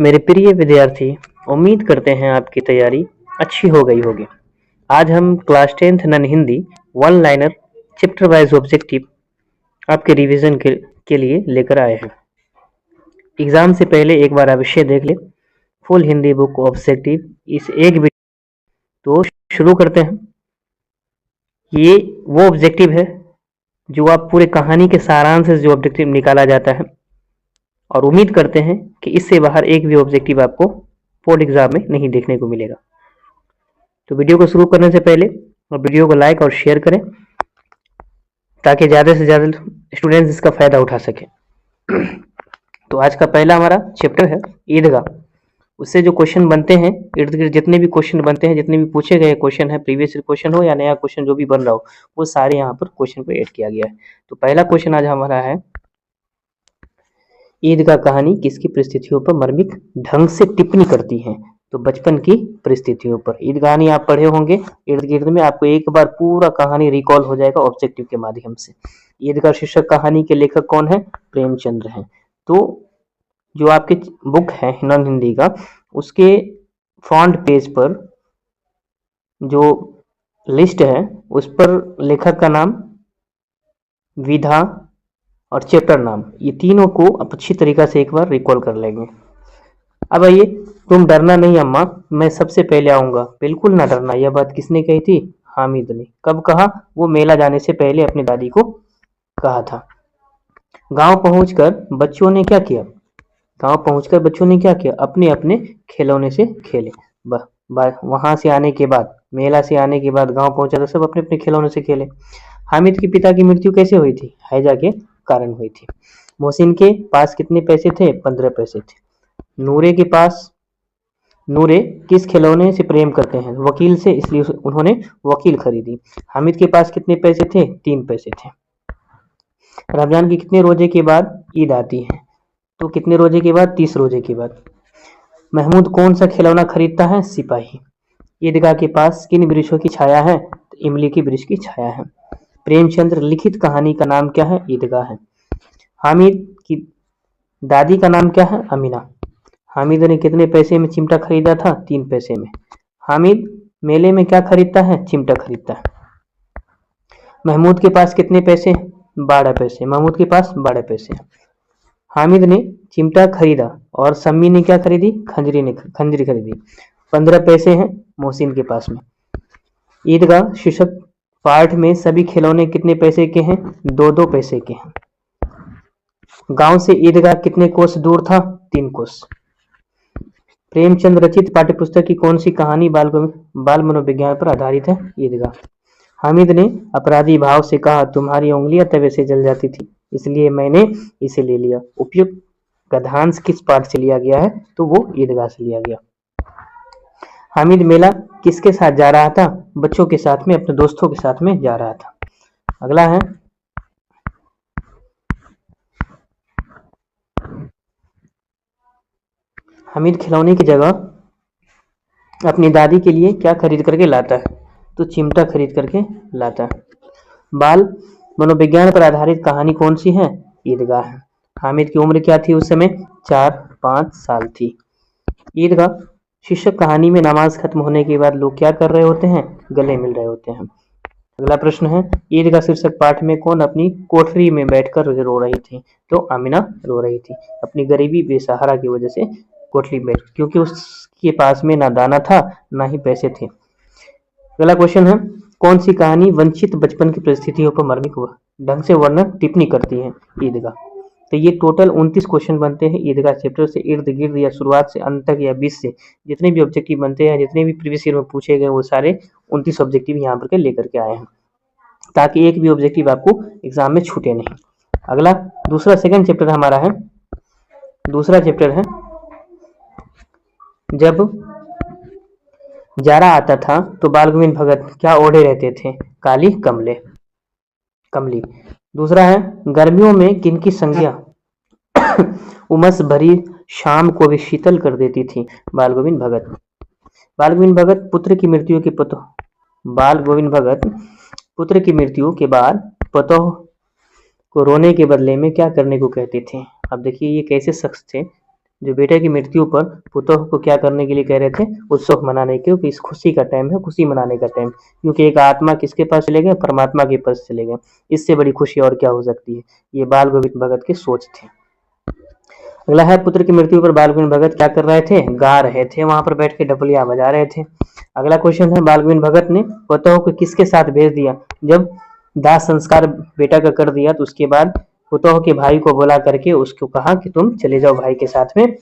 मेरे प्रिय विद्यार्थी, उम्मीद करते हैं आपकी तैयारी अच्छी हो गई होगी। आज हम क्लास 10th नन Hindi one liner chapter wise objective आपके रिवीजन के लिए लेकर आए हैं। एग्जाम से पहले एक बार आप विषय देख ले, फुल हिंदी बुक ऑब्जेक्टिव इस एक वीडियो। तो शुरू करते हैं। ये वो ऑब्जेक्टिव है जो आप पूरे कहानी के सारांश से जो ऑब्जेक्टिव निकाला जाता है, और उम्मीद करते हैं कि इससे बाहर एक भी ऑब्जेक्टिव आपको बोर्ड एग्जाम में नहीं देखने को मिलेगा। तो वीडियो को शुरू करने से पहले वीडियो को लाइक और शेयर करें ताकि ज़्यादा से ज़्यादा स्टूडेंट्स इसका फ़ायदा उठा सकें। तो आज का पहला हमारा चैप्टर है ईदगाह। उससे जो क्वेश्चन बनते हैं, इर्द गिर्द जितने भी क्वेश्चन बनते हैं, जितने भी पूछे गए क्वेश्चन है, प्रीवियस क्वेश्चन हो या नया क्वेश्चन जो भी बन रहा हो, वो सारे यहाँ पर क्वेश्चन को ऐड किया गया है। तो पहला क्वेश्चन आज हमारा है, ईदगाह कहानी किसकी परिस्थितियों पर मार्मिक ढंग से टिप्पणी करती है? तो बचपन की परिस्थितियों पर। ईद कहानी आप पढ़े होंगे, इर्द गिर्द में आपको एक बार पूरा कहानी रिकॉल हो जाएगा ऑब्जेक्टिव के माध्यम से। ईदगाह शीर्षक कहानी के लेखक कौन है? प्रेमचंद्र हैं। तो जो आपके बुक है नन हिंदी का, उसके फ्रंट पेज पर जो लिस्ट है उस पर लेखक का नाम, विधा और चैप्टर नाम, ये तीनों को आप अच्छी तरीका से एक बार रिकॉल कर लेंगे। अब आइए, तुम डरना नहीं अम्मा, मैं सबसे पहले आऊंगा। बिल्कुल ना डरना, यह बात किसने कही थी? हामिद ने। कब कहा? वो मेला जाने से पहले अपनी दादी को कहा था। गांव पहुंचकर बच्चों ने क्या किया? गांव पहुंचकर बच्चों ने क्या किया? अपने अपने खिलौने से खेले। वहां से आने के बाद, मेला से आने के बाद गांव पहुंचा तो सब अपने अपने खिलौने से खेले। हामिद के पिता की मृत्यु कैसे हुई थी? हैजा के कारण हुई थी। मोहसिन के पास कितने पैसे थे? 15 पैसे थे। नूरे किस खिलौने से प्रेम करते हैं? वकील से, इसलिए उन्होंने वकील खरीदी। हामिद के पास कितने पैसे थे? 3 पैसे थे। रमजान के कितने रोजे के बाद ईद आती है? तो कितने रोजे के बाद? 30 रोजे के बाद। महमूद कौन सा खिलौना खरीदता है? सिपाही। ईदगाह के पास किन वृक्षों की छाया है? तो इमली की वृक्ष की छाया है। प्रेमचंद्र लिखित कहानी का नाम क्या है? ईदगाह है। हामिद की दादी का नाम क्या है? अमीना। हामिद ने कितने पैसे में चिमटा खरीदा था? 3 पैसे में। हामिद मेले में क्या खरीदता है? चिमटा खरीदता है। महमूद के पास कितने पैसे? 12 पैसे। महमूद के पास 12 पैसे। हामिद ने चिमटा खरीदा और सम्मी ने क्या खरीदी? खंजरी खरीदी। 15 पैसे हैं मोहसिन के पास में। ईदगाह शीर्षक पाठ में सभी खिलौने कितने पैसे के हैं? 2-2 पैसे के हैं। गांव से ईदगाह कितने कोस दूर था? 3 कोस। प्रेमचंद रचित पाठ्यपुस्तक की कौन सी कहानी बाल मनोविज्ञान पर आधारित है? ईदगाह। हामिद ने अपराधी भाव से कहा, तुम्हारी उंगलियां तवे से जल जाती थी, इसलिए मैंने इसे ले लिया। उपयुक्त गद्यांश किस पाठ से लिया गया है? तो वो ईदगाह से लिया गया। हामिद मेला किसके साथ जा रहा था? बच्चों के साथ में, अपने दोस्तों के साथ में जा रहा था। अगला है, हामिद खिलौने की जगह अपनी दादी के लिए क्या खरीद करके लाता है? तो चिमटा खरीद करके लाता है। बाल मनोविज्ञान पर आधारित कहानी कौन सी है? ईदगाह है। हामिद की उम्र क्या थी उस समय? 4-5 साल थी। ईदगाह शीर्षक कहानी में नमाज खत्म होने के बाद लोग क्या कर रहे होते हैं? गले मिल रहे होते हैं। अगला प्रश्न है, ईदगाह शीर्षक पाठ में कौन अपनी कोठरी में बैठकर रो रही थी? तो आमिना रो रही थी, अपनी गरीबी बेसहारा की वजह से कोठरी में, क्योंकि उसके पास में ना दाना था ना ही पैसे थे। अगला क्वेश्चन है, कौन सी कहानी वंचित बचपन की परिस्थितियों पर मार्मिक ढंग से वर्णन टिप्पणी करती है? ईदगाह। तो ये टोटल 29 क्वेश्चन बनते हैं ईदगाह चैप्टर से, इर्द गिर्द या शुरुआत से अंत तक या 20 से जितने भी ऑब्जेक्टिव बनते हैं, जितने भी प्रीवियस ईयर में पूछे गए, वो सारे 29 ऑब्जेक्टिव यहाँ पर लेकर के आए हैं, ताकि एक भी ऑब्जेक्टिव आपको एग्जाम में छूटे नहीं। अगला दूसरा सेकंड चैप्टर हमारा है, दूसरा चैप्टर है, जब जाड़ा आता था तो बाल गोविंद भगत क्या ओढ़े रहते थे? काली कमली। दूसरा है, गर्मियों में किनकी संज्ञा उमस भरी शाम को भी शीतल कर देती थी? बाल गोविंद भगत। बाल गोविंद भगत पुत्र की मृत्यु के बाद पतोह को रोने के बदले में क्या करने को कहते थे? अब देखिए ये कैसे शख्स थे जो बेटे की मृत्यु पर पुतोह को क्या करने के लिए कह रहे थे, उत्सव मनाने के, क्योंकि इस खुशी का टाइम है, खुशी मनाने का टाइम, क्योंकि एक आत्मा किसके पास चले गए, परमात्मा के पास चले गए। इससे बड़ी खुशी और क्या हो सकती है। ये बाल गोविंद भगत की सोच थी। अगला है, पुत्र की मृत्यु पर बाल गोविंद भगत क्या कर रहे थे, गा रहे थे, वहां पर बैठ के डपलियां बजा रहे थे। अगला क्वेश्चन है, बाल गोविंद भगत ने पुतोह को किसके साथ भेज दिया। जब दाह संस्कार बेटा का कर दिया तो उसके बाद पुतोह के भाई को बुला करके उसको कहा कि तुम चले जाओ भाई के साथ में।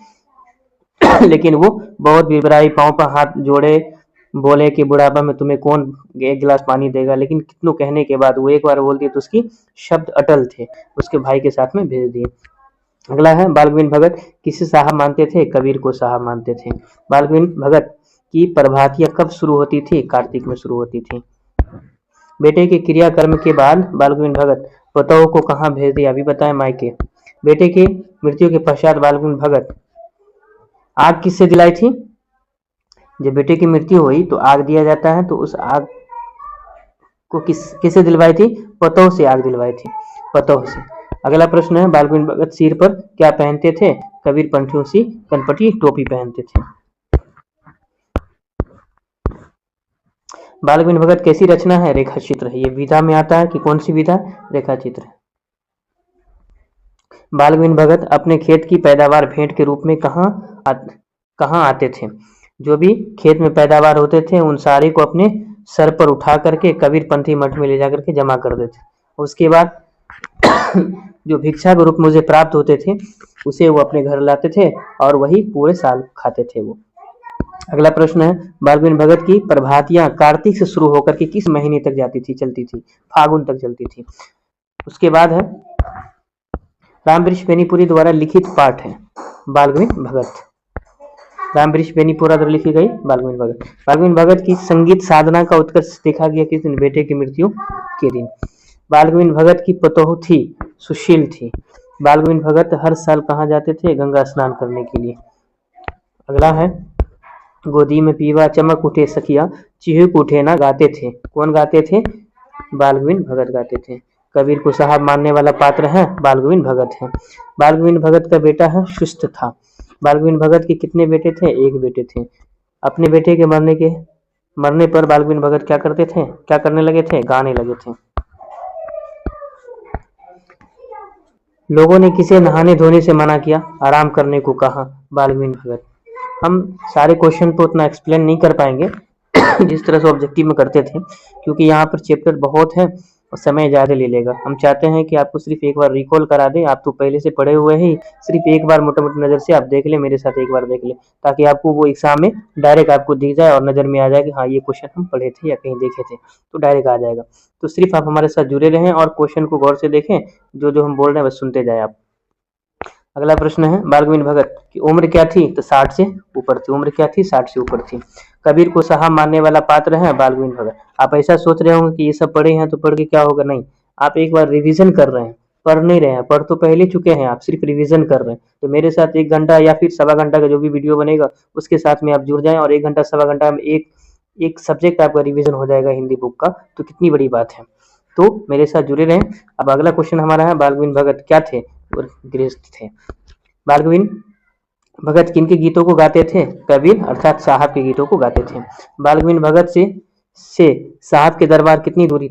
लेकिन वो बहुत बिबराई, पांव पर हाथ जोड़े, बोले कि बुढ़ापा में तुम्हें कौन एक गिलास पानी देगा। लेकिन कितनों कहने के बाद वो एक बार बोल दिए तो उसकी शब्द अटल थे, उसके भाई के साथ में भेज दिए। अगला है, बाल गोविंद भगत किसे साहब मानते थे, कबीर को साहब मानते थे। बाल गोविंद भगत की प्रभातियां कब शुरू होती थी, कार्तिक में शुरू होती थी। बेटे के क्रियाकर्म के बाद बाल गोविंद भगत पुतोह को कहाँ भेज दिया, अभी बताएं, मायके। बेटे की मृत्यु के पश्चात बाल गोविंद भगत आग किससे दिलाई थी। जब बेटे की मृत्यु हुई तो आग दिया जाता है, तो उस आग को किससे दिलवाई थी, पुतोह से आग दिलवाई थी, पुतोह से। अगला प्रश्न है, बाल गोविंद भगत सिर पर क्या पहनते थे, कबीर पंथियों सी कनपटी टोपी पहनते थे। बाल गोविंद भगत कैसी रचना है, रेखा चित्र है। ये विधा में आता है कि कौन सी विधा, रेखा चित्र है। बाल गोविंद भगत अपने खेत की पैदावार भेंट के रूप में कहाँ आते थे। जो भी खेत में पैदावार होते थे उन सारे को अपने सर पर उठा करके कबीर पंथी मठ में ले जा करके जमा कर देते। उसके बाद जो भिक्षा के रूप में उसे प्राप्त होते थे उसे वो अपने घर लाते थे और वही पूरे साल खाते थे वो। अगला प्रश्न है, बाल गोविंद भगत की प्रभातियां कार्तिक से शुरू होकर के किस महीने तक जाती थी, चलती थी, फागुन तक चलती थी। उसके बाद है, रामवृक्ष बेनीपुरी द्वारा लिखित पाठ है, बाल गोविंद भगत। रामवृक्ष बेनीपुरा द्वारा लिखी गई, बाल गोविंद भगत। बाल गोविंद भगत की संगीत साधना का उत्कर्ष देखा गया किस दिन, बेटे की मृत्यु के दिन। बाल गोविंद भगत की पुतोह थी, सुशील थी। बाल गोविंद भगत हर साल कहाँ जाते थे, गंगा स्नान करने के लिए। अगला है, गोदी में पीवा चमक उठे सखिया चिहुक उठे ना गाते थे, कौन गाते थे, बाल गोविंद भगत गाते थे। कबीर को साहब मानने वाला पात्र है, बाल गोविंद भगत है। बाल गोविंद भगत का बेटा है सुस्त था। बाल गोविंद भगत के कितने बेटे थे, एक बेटे थे। अपने बेटे के मरने पर बाल गोविंद भगत क्या करते थे, क्या करने लगे थे, गाने लगे थे। लोगों ने किसे नहाने धोने से मना किया, आराम करने को कहा, बाल गोविंद भगत। हम सारे क्वेश्चन को उतना एक्सप्लेन नहीं कर पाएंगे जिस तरह से ऑब्जेक्टिव में करते थे, क्योंकि यहाँ पर चैप्टर बहुत है और समय ज़्यादा ले लेगा। हम चाहते हैं कि आपको सिर्फ एक बार रिकॉल करा दें, आप तो पहले से पढ़े हुए हैं, सिर्फ एक बार मोटा मोटी नज़र से आप देख लें, मेरे साथ एक बार देख लें, ताकि आपको वो एग्जाम में डायरेक्ट आपको दिख जाए और नज़र में आ जाए कि हाँ ये क्वेश्चन हम पढ़े थे या कहीं देखे थे, तो डायरेक्ट आ जाएगा। तो सिर्फ आप हमारे साथ जुड़े रहें और क्वेश्चन को गौर से देखें, जो हम बोल रहे हैं बस सुनते जाए आप। अगला प्रश्न है, बाल गोविंद भगत की उम्र क्या थी, तो 60 से ऊपर थी। उम्र क्या थी, 60 से ऊपर थी। कबीर को साहब मानने वाला पात्र है, बाल गोविंद भगत। आप ऐसा सोच रहे होंगे कि ये सब पढ़े हैं तो पढ़ के क्या होगा, नहीं, आप एक बार रिवीजन कर रहे हैं, पढ़ नहीं रहे हैं, पढ़ तो पहले चुके हैं, आप सिर्फ रिवीजन कर रहे हैं। तो मेरे साथ 1 घंटा या फिर सवा घंटा का जो भी वीडियो बनेगा उसके साथ में आप जुड़ जाएं और 1 घंटा सवा घंटा में एक सब्जेक्ट आपका रिवीजन हो जाएगा हिंदी बुक का, तो कितनी बड़ी बात है। तो मेरे साथ जुड़े रहें। अब अगला क्वेश्चन हमारा है, बाल गोविंद भगत क्या थे, गृहस्थ थे। बाल गोविंद भगत किनके गीतों को गाते थे, कबीर अर्थात साहब के गीतों को गाते थे। बाल गोविंद भगत से साहब के दरबार कितनी दूरी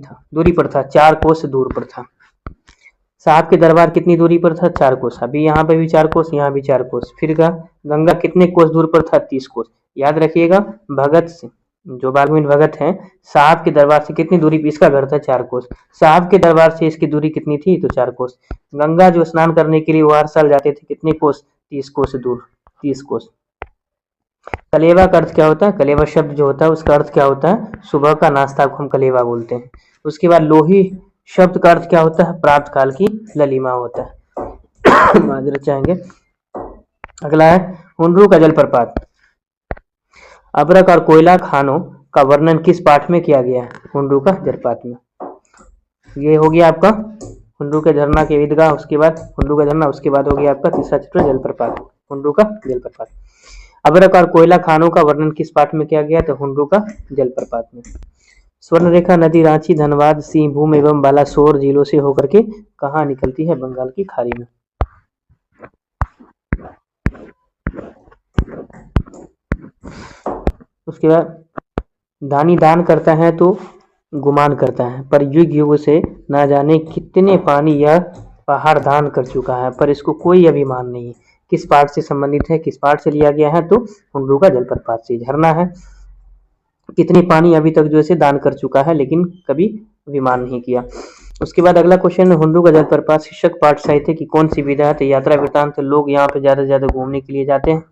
पर था, 4 कोस दूर पर था। साहब के दरबार कितनी दूरी पर था, 4 कोस। अभी यहाँ पे भी 4 कोस, यहाँ भी 4 कोस। फिर गंगा कितने कोस दूर पर था, 30 कोस। याद रखिएगा, भगत से जो बाल गोविंद भगत हैं, साहब के दरबार से कितनी दूरी पे, इसका घर था 4 कोस, साहब के दरबार से इसकी दूरी कितनी थी, तो 4 कोस। गंगा जो स्नान करने के लिए वो हर साल जाते थे, कितने कोस, 30 कोस दूर, 30 कोस। कलेवा का अर्थ क्या होता है, कलेवा शब्द जो होता है उसका अर्थ क्या होता है, सुबह का नाश्ता को हम कलेवा बोलते हैं। उसके बाद लोही शब्द का अर्थ क्या होता है, प्रातः काल की ललिमा होता है। माजरत चाहेंगे। अगला है, हुंडरू का जलप्रपात। अबरक और कोयला खानों का वर्णन किस पाठ में किया गया है, हुंडरू का जलप्रपात में। ये हो गया आपका हुंडरू के झरना के ईदगाह, उसके बाद हुंडरू का झरना, उसके बाद हो गया आपका तीसरा चित्र जलप्रपात, हुंडरू का जलप्रपात। अबरक और कोयला खानों का वर्णन किस पाठ में किया गया, तो हुंडरू का जलप्रपात में। स्वर्णरेखा नदी रांची, धनबाद, सिंहभूम एवं बालासोर जिलों से होकर के कहाँ निकलती है, बंगाल की खाड़ी में। उसके बाद दानी दान करता है तो गुमान करता है, पर युग युग से ना जाने कितने पानी यह पहाड़ दान कर चुका है, पर इसको कोई अभिमान नहीं। किस पाठ से संबंधित है, किस पाठ से लिया गया है, तो हुंडरू का जलप्रपात से। झरना है, कितने पानी अभी तक जो है दान कर चुका है लेकिन कभी अभिमान नहीं किया। उसके बाद अगला क्वेश्चन है, हुंडरू का जलप्रपात शीर्षक पाठ साहित्य की कौन सी विधा है, तो यात्रा वृत्तांत। लोग यहाँ पे ज्यादा से ज्यादा घूमने के लिए जाते हैं।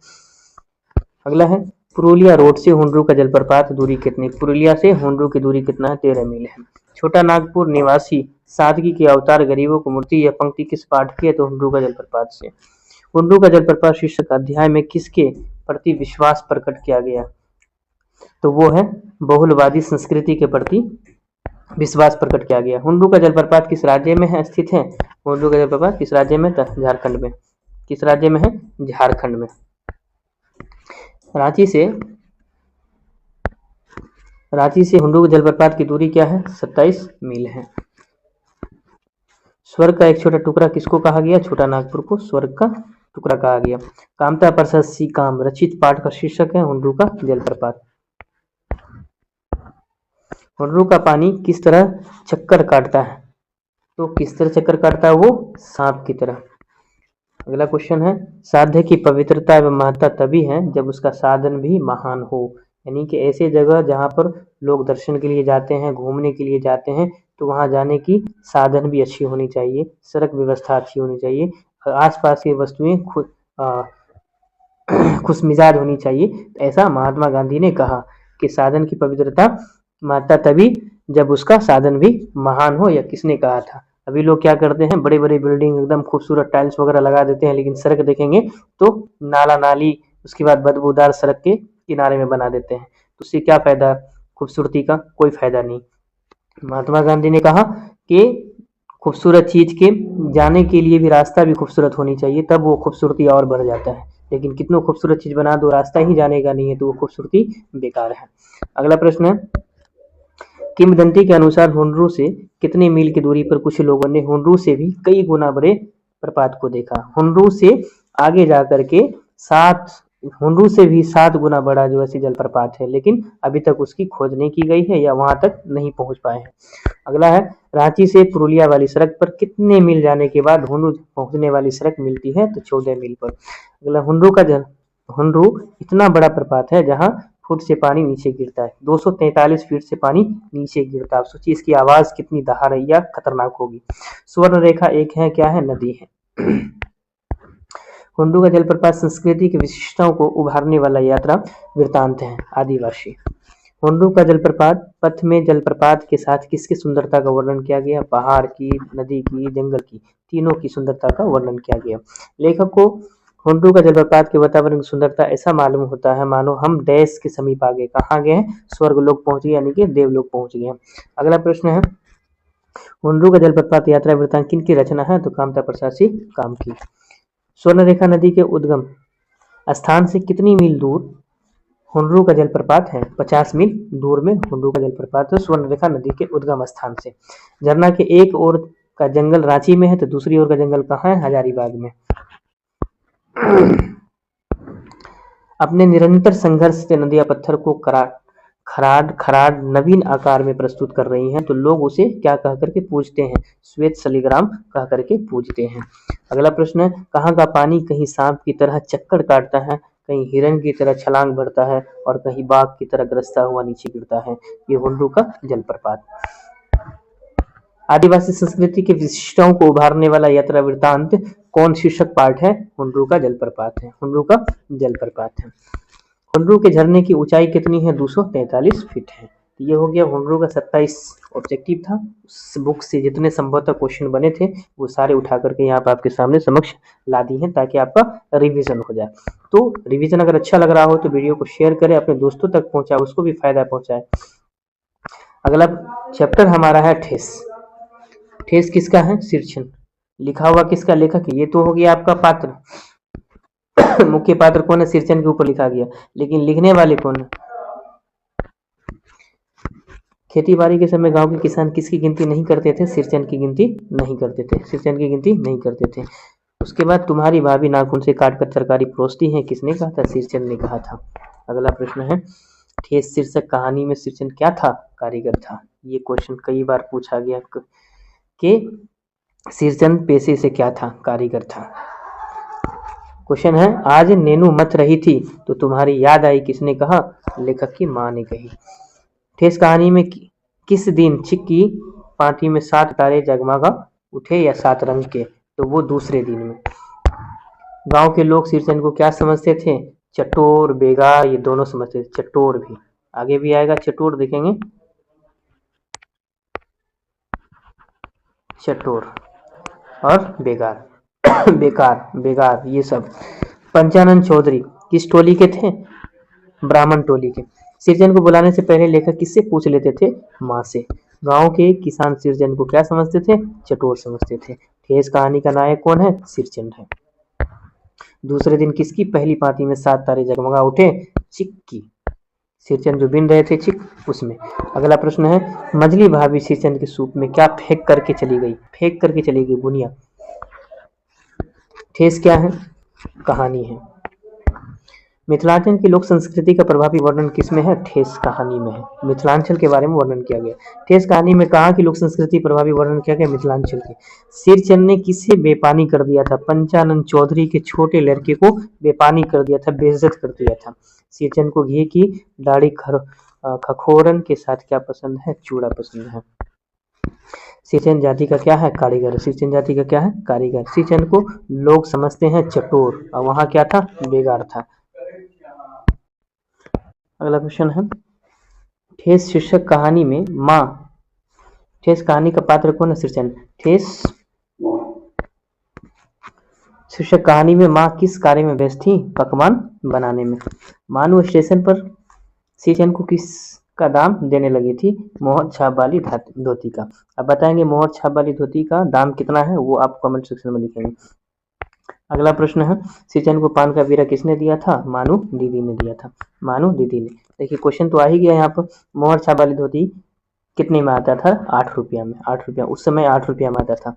अगला है, पुरुलिया रोड से हुंडरू का जलप्रपात दूरी कितनी। पुरुलिया से हुंडरू की दूरी कितना है, 13 मील है। छोटा नागपुर निवासी सादगी के अवतार गरीबों को मूर्ति, यह पंक्ति किस पाठ की है, तो हुंडरू का जलप्रपात से। हुंडरू का जलप्रपात शीर्षक अध्याय में किसके प्रति विश्वास प्रकट किया गया, तो वो है बहुलवादी संस्कृति के प्रति विश्वास प्रकट किया गया। हुंडरू का जलप्रपात किस राज्य में है स्थित है, हुंडरू का जलप्रपात किस राज्य में, झारखंड में। किस राज्य में है, झारखंड में। रांची से हुंडरू जलप्रपात की दूरी क्या है, 27 मील है। स्वर्ग का एक छोटा टुकड़ा किसको कहा गया, छोटा नागपुर को स्वर्ग का टुकड़ा कहा गया। कामता प्रसाद सी काम रचित पाठ का शीर्षक है हुंडरू का जलप्रपात। हुंडरू का पानी किस तरह चक्कर काटता है, तो किस तरह चक्कर काटता है, वो सांप की तरह। अगला क्वेश्चन है, साध्य की पवित्रता एवं महत्ता तभी है जब उसका साधन भी महान हो। यानी कि ऐसे जगह जहाँ पर लोग दर्शन के लिए जाते हैं, घूमने के लिए जाते हैं, तो वहाँ जाने की साधन भी अच्छी होनी चाहिए, सड़क व्यवस्था अच्छी होनी चाहिए, आसपास की वस्तुएं खुशमिजाज होनी चाहिए। ऐसा महात्मा गांधी ने कहा कि साधन की पवित्रता महत्ता तभी जब उसका साधन भी महान हो। या किसने कहा था। अभी लोग क्या करते हैं, बड़े बड़े बिल्डिंग एकदम खूबसूरत टाइल्स वगैरह लगा देते हैं, लेकिन सड़क देखेंगे तो नाला नाली, उसके बाद बदबूदार सड़क के किनारे में बना देते हैं। तो उससे क्या फायदा, खूबसूरती का कोई फायदा नहीं। महात्मा गांधी ने कहा कि खूबसूरत चीज के जाने के लिए भी रास्ता भी खूबसूरत होनी चाहिए, तब वो खूबसूरती और बढ़ जाता है। लेकिन कितनों खूबसूरत चीज बना दो, रास्ता ही जाने का नहीं है, तो वो खूबसूरती बेकार है। अगला प्रश्न है, किंवदंती के अनुसार हुंडरू से कितने मील की दूरी पर कुछ लोगों ने हुंडरू से भी कई गुना बड़े प्रपात को देखा। हुंडरू से आगे जाकर के हुंडरू से भी 7 गुना बड़ा जो है जलप्रपात है, लेकिन अभी तक उसकी खोज नहीं की गई है या वहां तक नहीं पहुंच पाए हैं। अगला है, रांची से पुरुलिया वाली सड़क पर कितने मील जाने के बाद हुंडरू पहुंचने वाली सड़क मिलती है, तो 14 मील पर। अगला, हुंडरू इतना बड़ा प्रपात है जहां फुट से पानी नीचे गिरता है, 243 फीट से पानी नीचे गिरता है। आप सोचिए इसकी आवाज कितनी दहाड़ैया खतरनाक होगी। स्वर्ण रेखा एक है, क्या है, नदी है। हुंडरू का जलप्रपात संस्कृति की विशिष्टताओं को उभारने वाला यात्रा वृत्तांत है। आदिवासी। हुंडरू का जलप्रपात पथ में जलप्रपात के साथ किसकी सुंदरता का वर्णन किया गया, पहाड़ की, नदी की, जंगल की, तीनों की सुंदरता का वर्णन किया गया। लेखक को हुंडरू का जलप्रपात के वातावरण की सुंदरता ऐसा मालूम होता है मानो हम डैश के समीप आ गए। कहाँ गए हैं, स्वर्ग लोग पहुंच गए, यानी कि देवलोक पहुंच गए। अगला प्रश्न है, हुंडरू का जलप्रपात यात्रा वृत्तांत किन की रचना है, तो कामता प्रसाद सी काम की। स्वर्णरेखा नदी के उद्गम स्थान से कितनी मील दूर हुंडरू का जलप्रपात है, 50 मील दूर में हुंडरू का जलप्रपात है स्वर्णरेखा नदी के उद्गम स्थान से। झरना के एक ओर का जंगल रांची में है, तो दूसरी ओर का जंगल कहाँ है, हजारीबाग में। अपने निरंतर संघर्ष से नदियां पत्थर को खराड नवीन आकार में प्रस्तुत कर रही हैं, तो लोग उसे क्या कह करके पूजते हैं, श्वेत सलिग्राम कह करके पूजते हैं। अगला प्रश्न है, कहाँ का पानी कहीं सांप की तरह चक्कर काटता है, कहीं हिरण की तरह छलांग भरता है और कहीं बाघ की तरह गरजता हुआ नीचे गिरता है, ये हुंडरू का जलप्रपात। आदिवासी संस्कृति की विशिष्टताओं को उभारने वाला यात्रा वृत्तांत कौन शीर्षक पाठ है, हुंडरू का जलप्रपात है। हुंडरू का जलप्रपात है। हुंडरू के झरने की ऊंचाई कितनी है, 243 फीट है। ये हो गया हुंडरू का 27 ऑब्जेक्टिव था। उस बुक से जितने संभवतः क्वेश्चन बने थे वो सारे उठा करके यहाँ पर आपके सामने समक्ष ला दी हैं, ताकि आपका रिवीजन हो जाए। तो रिवीजन अगर अच्छा लग रहा हो तो वीडियो को शेयर करें, अपने दोस्तों तक पहुंचाए, उसको भी फायदा पहुंचाए। अगला चैप्टर हमारा है ठेस। ठेस किसका है, सिरछन। लिखा हुआ किसका, लेखक, ये तो हो गया आपका पात्र। मुख्य पात्र कौन है, सिरछन के ऊपर लिखा गया, लेकिन लिखने वाले कौन है। खेती बाड़ी के समय गांव के किसान किसकी गिनती नहीं करते थे, सिरछन की गिनती नहीं करते थे, सिरछन की गिनती नहीं करते थे। उसके बाद तुम्हारी भाभी नाखून से काट कर तरकारी परोसती है, किसने कहा था, सिरछन ने कहा था। अगला प्रश्न है, ठेस शीर्षक कहानी में शीर्षन क्या था? कारीगर था। ये क्वेश्चन कई बार पूछा गया कि शीर्षन पेशे से क्या था? कारीगर था। क्वेश्चन है, आज नेनू मत रही थी तो तुम्हारी याद आई, किसने कहा? लेखक की माँ ने कही। ठेस कहानी में किस दिन चिक की पार्टी में 7 तारे जगमगा उठे या 7 रंग के? तो वो दूसरे दिन में। गांव के लोग शीर्षन को क्या समझते थे? चटोर, बेगार, ये दोनों समझते थे। चटोर भी आगे भी आएगा, चटोर देखेंगे। चटोर और बेगार बेगार ये सब। पंचानन चौधरी किस टोली के थे? ब्राह्मण टोली के। शीर्षन को बुलाने से पहले लेखक किससे पूछ लेते थे? माँ से। गांव के किसान शीर्षन को क्या समझते थे? चटोर समझते थे। ठेस कहानी का नायक कौन है? शीर्षन है। दूसरे दिन किसकी पहली पाती में 7 तारे जगमगा उठे? चिक की। शीर्षन जो बिन रहे थे चिक, उसमें। अगला प्रश्न है, मजली भाभी शीर्षन के सूप में क्या फेंक करके चली गई? फेंक करके चली गई बुनिया। ठेस क्या है? कहानी है। मिथिलांचल की लोक संस्कृति का प्रभावी वर्णन किसमें है? ठेस कहानी में है। मिथिलांचल के बारे में वर्णन किया गया। ठेस कहानी में कहाँ की लोक संस्कृति प्रभावी वर्णन किया गया? मिथिलांचल की। शीर्षन ने किसे बेपानी कर दिया था? पंचानन चौधरी के छोटे लड़के को बेपानी कर दिया था, बेइज्जत कर दिया था। शीर्षन को घी की दाढ़ी खखोरन के साथ क्या पसंद है? चूड़ा पसंद है। शीर्षन जाति का क्या है? कारीगर। शीर्षन जाति का क्या है? कारीगर। शीर्षन को लोग समझते हैं चटोर, और वहां क्या था? बेगार था। अगला क्वेश्चन है, ठेस शीर्षक कहानी में माँ, ठेस कहानी का पात्र कौन है? शीर्षन। ठेस शीर्षक कहानी में माँ किस कार्य में व्यस्त थी? पकवान बनाने में। मानू स्टेशन पर शीर्षन को किसका दाम देने लगी थी? मोहर छाप वाली धोती का। अब बताएंगे मोहर छाप वाली धोती का दाम कितना है, वो आप कमेंट सेक्शन में लिखेंगे। अगला प्रश्न है, शीर्षन को पान का बीरा किसने दिया था? मानू दीदी ने दिया था। मानू दीदी ने। देखिए क्वेश्चन तो आ ही गया यहाँ पर। मोहर छाप वाली धोती कितने में आता था? 8 रुपया में। 8 रुपया, उस समय 8 रुपया में आता था।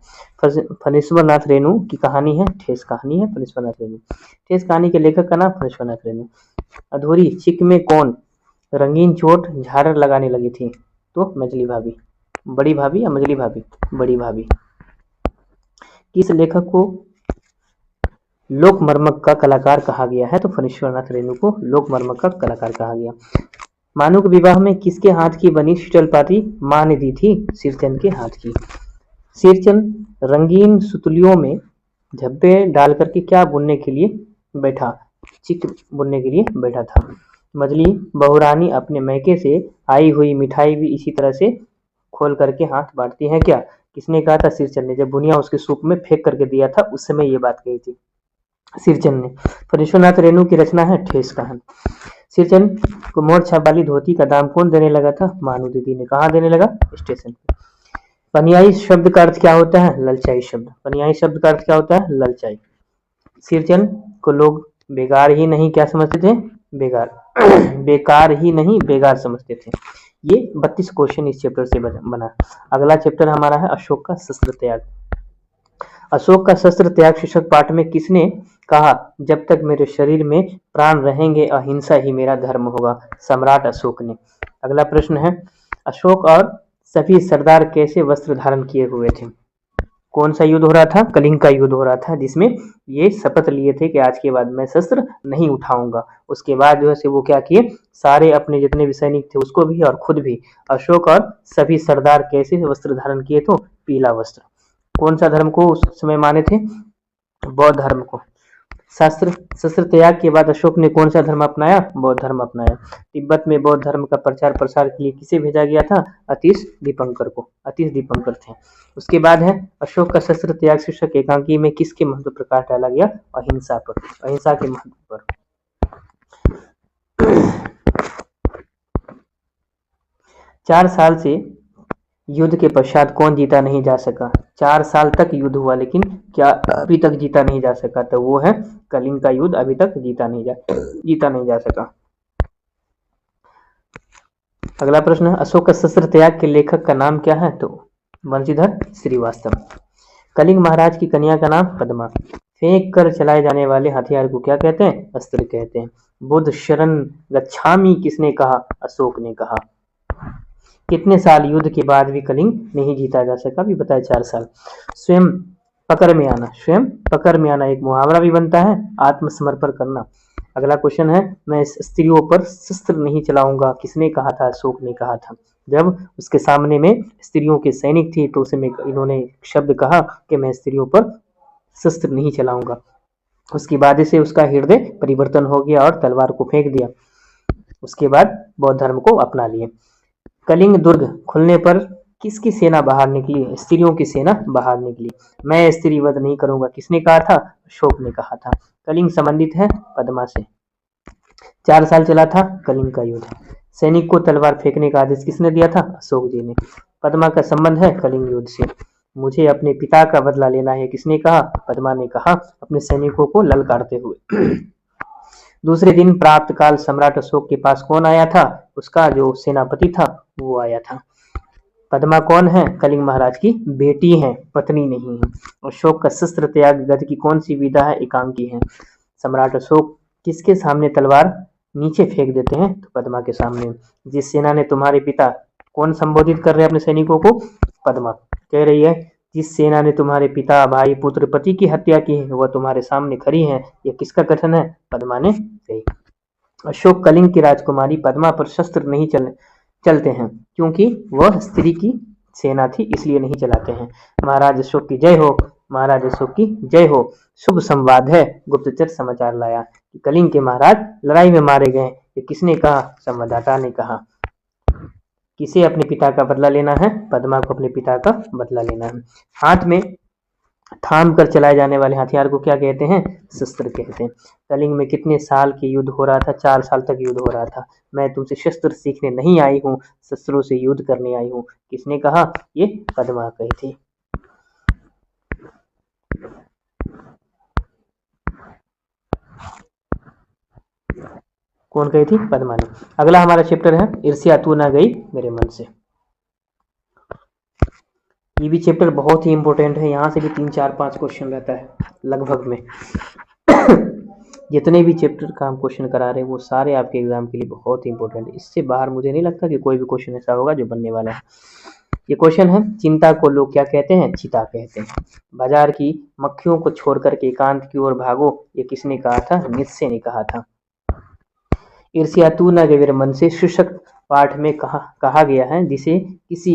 फणीश्वर नाथ रेणु की कहानी है, ठेस कहानी है फणीश्वर नाथ रेणु। ठेस कहानी के लेखक का नाम फणीश्वर नाथ रेणु। अधूरी चिक में कौन रंगीन चोट झालर लगाने लगी थी? तो मजली भाभी। बड़ी भाभी या मजली भाभी? बड़ी भाभी। किस लेखक को लोक मर्मक का कलाकार कहा गया है? तो फणीश्वर नाथ रेणु को लोक मर्मक का कलाकार कहा गया। मानू के विवाह में किसके हाथ की बनी शीतल पाती माँ ने दी थी? शीर्षन के हाथ की। शीर्षन रंगीन सुतलियों में धब्बे डाल करके क्या बुनने के लिए बैठा? चित्र बुनने के लिए बैठा था। मजली बहुरानी अपने मैके से आई हुई मिठाई भी इसी तरह से खोल करके हाथ बांटती है क्या? किसने कहा था? शीर्षन ने। जब बुनिया उसके सूप में फेंक करके दिया था, उस समय ये बात कही थी शीर्षन ने। फणीश्वर नाथ रेणु की रचना है ठेस कहानी। शीर्षन को मोहर छाप वाली धोती का दाम कौन देने लगा था? मानू दीदी ने। कहाँ देने लगा? स्टेशन पे। पनियाई शब्द का अर्थ क्या होता है? ललचाई शब्द। पनियाई शब्द का अर्थ क्या होता है? ललचाई। शीर्षन को लोग बेगार ही नहीं क्या समझते थे? बेगार बेकार ही नहीं बेगार समझते थे। ये 32 क्वेश्चन इस चैप्टर से बना। अगला चैप्टर हमारा है अशोक का शस्त्र त्याग। अशोक का शस्त्र त्याग शीर्षक पाठ में किसने कहा, जब तक मेरे शरीर में प्राण रहेंगे अहिंसा ही मेरा धर्म होगा? सम्राट अशोक ने। अगला प्रश्न है, अशोक और सभी सरदार कैसे वस्त्र धारण किए हुए थे? कौन सा युद्ध हो रहा था? कलिंग का युद्ध हो रहा था, जिसमें ये शपथ लिए थे कि आज के बाद मैं शस्त्र नहीं उठाऊंगा। उसके बाद जो है वो क्या किए, सारे अपने जितने भी सैनिक थे उसको भी और खुद भी, अशोक और सभी सरदार कैसे वस्त्र धारण किए? तो पीला वस्त्र। कौन सा धर्म को उस समय माने थे? बौद्ध धर्म को। शस्त्र त्याग के बाद अशोक ने कौन सा धर्म अपनाया? बौद्ध धर्म अपनाया। तिब्बत में बौद्ध धर्म का प्रचार प्रसार के लिए किसे भेजा गया था? अतीश दीपंकर को। अतीश दीपंकर थे। उसके बाद है अशोक का शस्त्र त्याग शीर्षक एकांकी में किसके महत्व प्रकाश डाला गया? अहिंसा पर। अहिंसा के महत्व पर। 4 साल से युद्ध के पश्चात कौन जीता नहीं जा सका? 4 साल तक युद्ध हुआ लेकिन क्या अभी तक जीता नहीं जा सका? तो वो है कलिंग का युद्ध, अभी तक जीता नहीं जा सका। अगला प्रश्न है, अशोक का शस्त्र त्याग के लेखक का नाम क्या है? तो बंशीधर श्रीवास्तव। कलिंग महाराज की कन्या का नाम पद्मा। फेंक कर चलाए जाने वाले हथियार को क्या कहते हैं? अस्त्र कहते हैं। बुद्ध शरण गच्छामि किसने कहा? अशोक ने कहा। कितने साल युद्ध के बाद भी कलिंग नहीं जीता जा सका? भी बताए 4 साल। स्वयं पकड़ में आना, स्वयं पकड़ में आना एक मुहावरा भी बनता है, आत्मसमर्पण करना। अगला क्वेश्चन है, मैं स्त्रियों पर शस्त्र नहीं चलाऊंगा किसने कहा था? अशोक ने कहा था। जब उसके सामने में स्त्रियों के सैनिक थी तो उसमें इन्होंने शब्द कहा कि मैं स्त्रियों पर शस्त्र नहीं चलाऊंगा। उसके बाद से उसका हृदय परिवर्तन हो गया और तलवार को फेंक दिया। उसके बाद बौद्ध धर्म को अपना लिए। कलिंग दुर्ग खुलने पर किसकी सेना बाहर निकली? स्त्रियों की सेना बाहर निकली। मैं स्त्री वध नहीं करूंगा किसने कहा था? अशोक ने कहा था। कलिंग संबंधित है पद्मा से। 4 साल चला था कलिंग का युद्ध। सैनिक को तलवार फेंकने का आदेश किसने दिया था? अशोक जी ने। पद्मा का संबंध है कलिंग युद्ध से। मुझे अपने पिता का बदला लेना है किसने कहा? पद्मा ने कहा, अपने सैनिकों को ललकारते हुए। दूसरे दिन प्राप्त काल सम्राट अशोक के पास कौन आया था? उसका जो सेनापति था वो आया था। पद्मा कौन है? कलिंग महाराज की बेटी है, पत्नी नहीं है। अशोक का शस्त्र त्याग गद की कौन सी विधा है? एकांकी है। सम्राट अशोक किसके सामने तलवार नीचे फेंक देते हैं? तो पद्मा के सामने। जिस सेना ने तुम्हारे पिता, कौन संबोधित कर रहे हैं अपने सैनिकों को? पद्मा कह रही है, जिस सेना ने तुम्हारे पिता, भाई, पुत्र, पति की हत्या की है वह तुम्हारे सामने खड़ी है। यह किसका कथन है? पद्मा ने कही। अशोक कलिंग की राजकुमारी पद्मा पर शस्त्र नहीं चलते हैं क्योंकि वह स्त्री की सेना थी, इसलिए नहीं चलाते हैं। महाराज अशोक की जय हो, महाराज अशोक की जय हो। शुभ संवाद है, गुप्तचर समाचार लाया कि कलिंग के महाराज लड़ाई में मारे गए। ये किसने कहा? संवाददाता ने कहा। किसे अपने पिता का बदला लेना है? पद्मा को अपने पिता का बदला लेना है। हाथ में थाम कर चलाए जाने वाले हथियार को क्या कहते हैं? शस्त्र कहते हैं। कलिंग में कितने साल के युद्ध हो रहा था? 4 साल तक युद्ध हो रहा था। मैं तुमसे शस्त्र सीखने नहीं आई हूँ, शस्त्रों से युद्ध करने आई हूँ किसने कहा? ये पद्मा कही थी। कौन कही थी? पद्मा ने। अगला हमारा चैप्टर है ईर्ष्या तू ना गई मेरे मन से। ये भी चैप्टर बहुत ही इंपॉर्टेंट है, यहाँ से भी 3 4 5 क्वेश्चन रहता है लगभग में। जितने भी चैप्टर का हम क्वेश्चन करा रहे हैं वो सारे आपके एग्जाम के लिए बहुत ही इंपॉर्टेंट है। इससे बाहर मुझे नहीं लगता कि कोई भी क्वेश्चन ऐसा होगा जो बनने वाला है। ये क्वेश्चन है, चिंता को लोग क्या कहते हैं? चिता कहते हैं। बाजार की मक्खियों को छोड़ करके एकांत की ओर भागो, ये किसने कहा था? नित्शे ने कहा था। ईर्ष्या तू न गई मेरे मन से शीर्षक पाठ में कहा गया है, जिसे किसी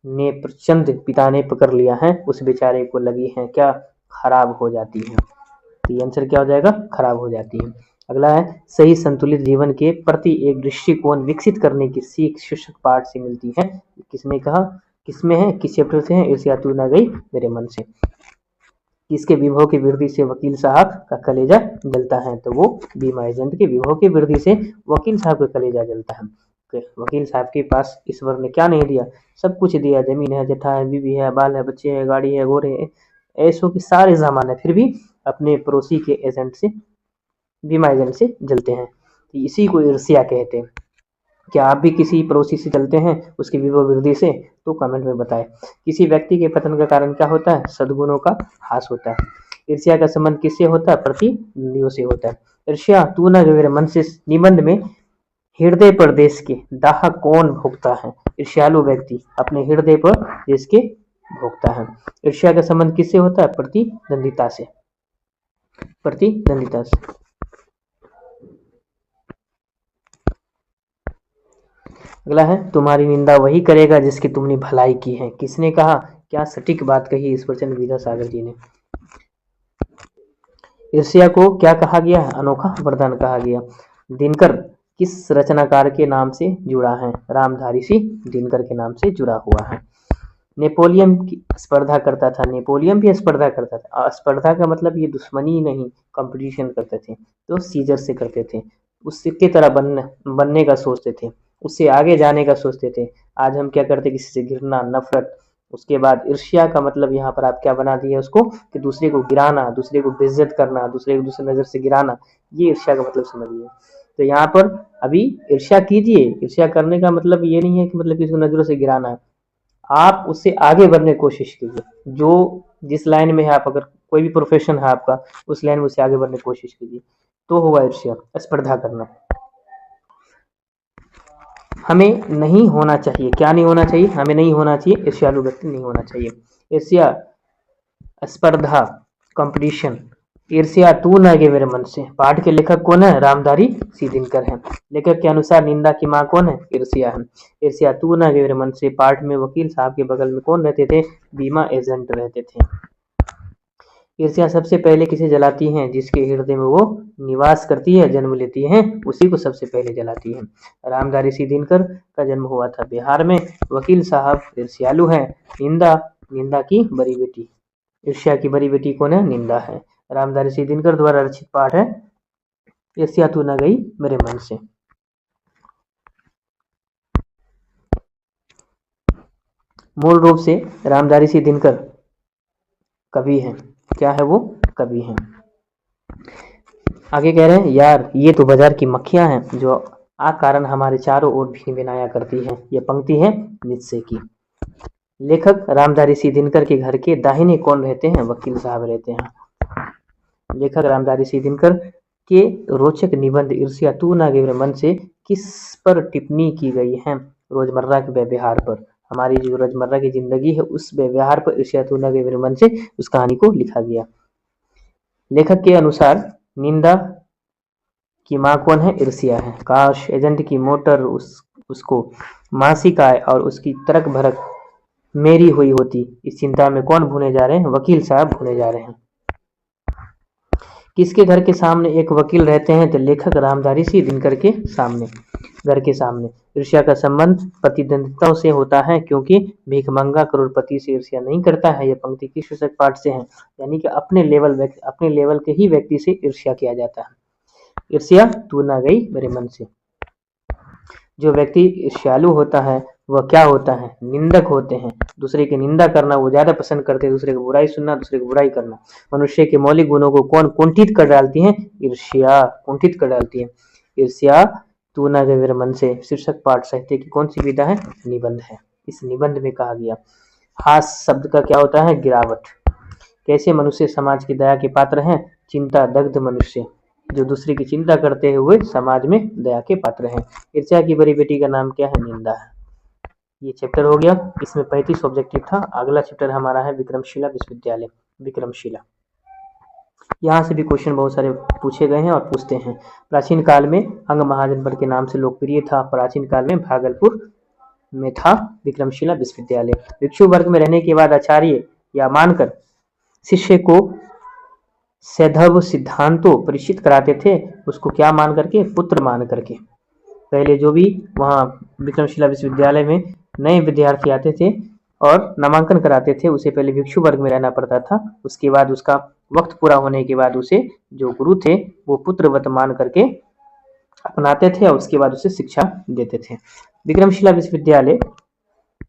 ने प्रचंड पिता ने पकड़ लिया है उस बेचारे को लगी है क्या? खराब हो जाती है। तो ये आंसर क्या हो जाएगा? खराब हो जाती है। अगला है, सही संतुलित जीवन के प्रति एक दृष्टिकोण विकसित करने की सीख शीर्षक पाठ से मिलती है। किसने कहा? किसमें है? किस चैप्टर से है? ईर्ष्या तू न गई मेरे मन से। किसके विभव की वृद्धि से वकील साहब का कलेजा जलता है? तो वो बीमा एजेंट के विभव की वृद्धि से वकील साहब का कलेजा जलता है। वकील साहब के पास ईश्वर ने क्या नहीं दिया? सब कुछ दिया। जमीन है, जथा है, बीवी है, बाल है, बच्चे है, गाड़ी है, घोड़े है, ऐसो के सारे सामान है, फिर भी अपने पड़ोसी के एजेंट से, बीमा एजेंट से जलते हैं। इसी को ईर्ष्या कहते हैं। क्या आप भी किसी पड़ोसी से जलते हैं उसकी विभव वृद्धि से? तो कमेंट में बताएं। किसी व्यक्ति के पतन का कारण क्या होता है? सद्गुणों का ह्रास होता है। ईर्ष्या का संबंध किससे होता है? प्रतिद्वंदियों से होता है। ईर्ष्या तू न गई मेरे मन से निबंध में हृदय पर देश के दाह कौन भोगता है? ईर्ष्यालु व्यक्ति अपने हृदय पर देश के भोगता है। ईर्ष्या का संबंध किससे होता है? प्रतिद्वंदिता से। प्रतिद्वंदिता से। अगला है, तुम्हारी निंदा वही करेगा जिसकी तुमने भलाई की है। किसने कहा? क्या सटीक बात कही इस वचन विद्यासागर जी ने। ईर्ष्या को क्या कहा गया? अनोखा वरदान कहा गया। दिनकर किस रचनाकार के नाम से जुड़ा है? रामधारी सिंह दिनकर के नाम से जुड़ा हुआ है। नेपोलियन की स्पर्धा करता था। नेपोलियन भी स्पर्धा करता था। स्पर्धा का मतलब ये दुश्मनी नहीं, कंपटीशन करते थे। तो सीजर से करते थे, उसके तरह बनने का सोचते थे, उससे आगे जाने का सोचते थे। आज हम क्या करते? किसी से घृणा, नफरत। उसके बाद ईर्ष्या का मतलब यहाँ पर आप क्या बना दिए उसको कि दूसरे को गिराना, दूसरे को बेइज्जत करना, दूसरे को दूसरी नजर से गिराना, ये ईर्ष्या का मतलब समझिए। तो यहाँ पर अभी ईर्ष्या कीजिए। ईर्ष्या करने का मतलब ये नहीं है कि मतलब किसी को नजरों से गिराना है। आप उससे आगे बढ़ने की कोशिश कीजिए। जो जिस लाइन में है आप अगर कोई भी प्रोफेशन है आपका, उस लाइन में उससे आगे बढ़ने की कोशिश कीजिए। तो होगा ईर्ष्या, स्पर्धा करना। हमें नहीं होना चाहिए, क्या नहीं होना चाहिए? हमें नहीं होना चाहिए, ईर्ष्यालु व्यक्ति नहीं होना चाहिए। ईर्ष्या, स्पर्धा, कंपटीशन। ईर्ष्या तू न गे मेरे मन से, पाठ के लेखक कौन है? रामधारी सिद्धिनकर हैं। लेखक के अनुसार निंदा की माँ कौन है? ईर्ष्या है। ईर्ष्या तू न गे मेरे मन से, पाठ में वकील साहब के बगल में कौन रहते थे? बीमा एजेंट रहते थे। ईर्ष्या सबसे पहले किसे जलाती हैं? जिसके हृदय में वो निवास करती है, जन्म लेती है, उसी को सबसे पहले जलाती है। रामधारी सिद्धिनकर का जन्म हुआ था बिहार में। वकील साहब ईर्ष्यालु हैं। निंदा, निंदा की बड़ी बेटी। ईर्ष्या की बड़ी बेटी कौन है? निंदा है। रामधारी सिद्धिनकर द्वारा रचित पाठ है ईर्ष्या तू न गई मेरे मन से। मूल रूप से रामधारी सिद्धिनकर कवि हैं। क्या है वो? कवि हैं। आगे कह रहे हैं, यार ये तो बाजार की मक्खियां हैं जो आ कारण हमारे चारों ओर भिन भिनाया करती है। यह पंक्ति है नित्शे की। लेखक रामधारी सिद्धिनकर के घर के दाहिने कौन रहते हैं? वकील साहब रहते हैं। लेखक रामधारी सिद्धिनकर के रोचक निबंध ईर्ष्या तू न गे मेरे मन से किस पर टिप्पणी की गई है? रोजमर्रा के व्यवहार पर। हमारी जो रोजमर्रा की जिंदगी है उस व्यवहार पर ईर्ष्या तू न गे मेरे मन से उस कहानी को लिखा गया। लेखक के अनुसार निंदा की माँ कौन है? ईर्ष्या है। काश एजेंट की मोटर उसको मासिक आय और उसकी तर्क भरक मेरी हुई होती। इस चिंता में कौन भुने जा रहे हैं? वकील साहब भुने जा रहे हैं। किसके घर के सामने एक वकील रहते हैं? तो लेखक रामधारी सिद्धिनकर के सामने, घर के सामने। ईर्ष्या का संबंध प्रतिद्वंदिताओं से होता है क्योंकि भिखमंगा करोड़पति से ईर्ष्या नहीं करता है। यह पंक्ति किस शीर्षक पाठ से है? यानी कि अपने लेवल के ही व्यक्ति से ईर्ष्या किया जाता है। ईर्ष्या तू न गई मेरे मन से। जो व्यक्ति ईर्ष्यालु होता है वह क्या होता है? निंदक होते हैं। दूसरे की निंदा करना वो ज्यादा पसंद करते हैं, दूसरे की बुराई सुनना, दूसरे की बुराई करना। मनुष्य के मौलिक गुणों को कौन कुंठित कर डालती है? ईर्ष्या कुंठित कर डालती है। ईर्ष्या तू न गए मेरे मन से शीर्षक पाठ साहित्य की कौन सी विधा है? निबंध है। इस निबंध में कहा गया हास शब्द का क्या होता है? गिरावट। कैसे मनुष्य समाज की दया के पात्र हैं? चिंता दग्ध मनुष्य, जो दूसरे की चिंता करते हुए समाज में दया के पात्र हैं। ईर्ष्या की बड़ी बेटी का नाम क्या है? निंदा है। ये चैप्टर हो गया। इसमें 35 ऑब्जेक्टिव था। अगला चैप्टर हमारा है विक्रमशिला विश्वविद्यालय। विक्रमशिला, यहाँ से भी क्वेश्चन बहुत सारे पूछे गए हैं और पूछते हैं। प्राचीन काल में अंग महाजनपद के नाम से लोकप्रिय था। प्राचीन काल में भागलपुर में था विक्रमशिला विश्वविद्यालय। भिक्षु वर्ग में रहने के बाद आचार्य या मानकर शिष्य को सैधव सिद्धांतों परिचित कराते थे। उसको क्या मान करके? पुत्र मान करके। पहले जो भी वहाँ विक्रमशिला विश्वविद्यालय में नए विद्यार्थी आते थे और नामांकन कराते थे, उसे पहले भिक्षु वर्ग में रहना पड़ता था। उसके बाद उसका वक्त पूरा होने के बाद उसे जो गुरु थे वो पुत्रवत मान करके अपनाते थे और उसके बाद उसे शिक्षा देते थे। विक्रमशिला विश्वविद्यालय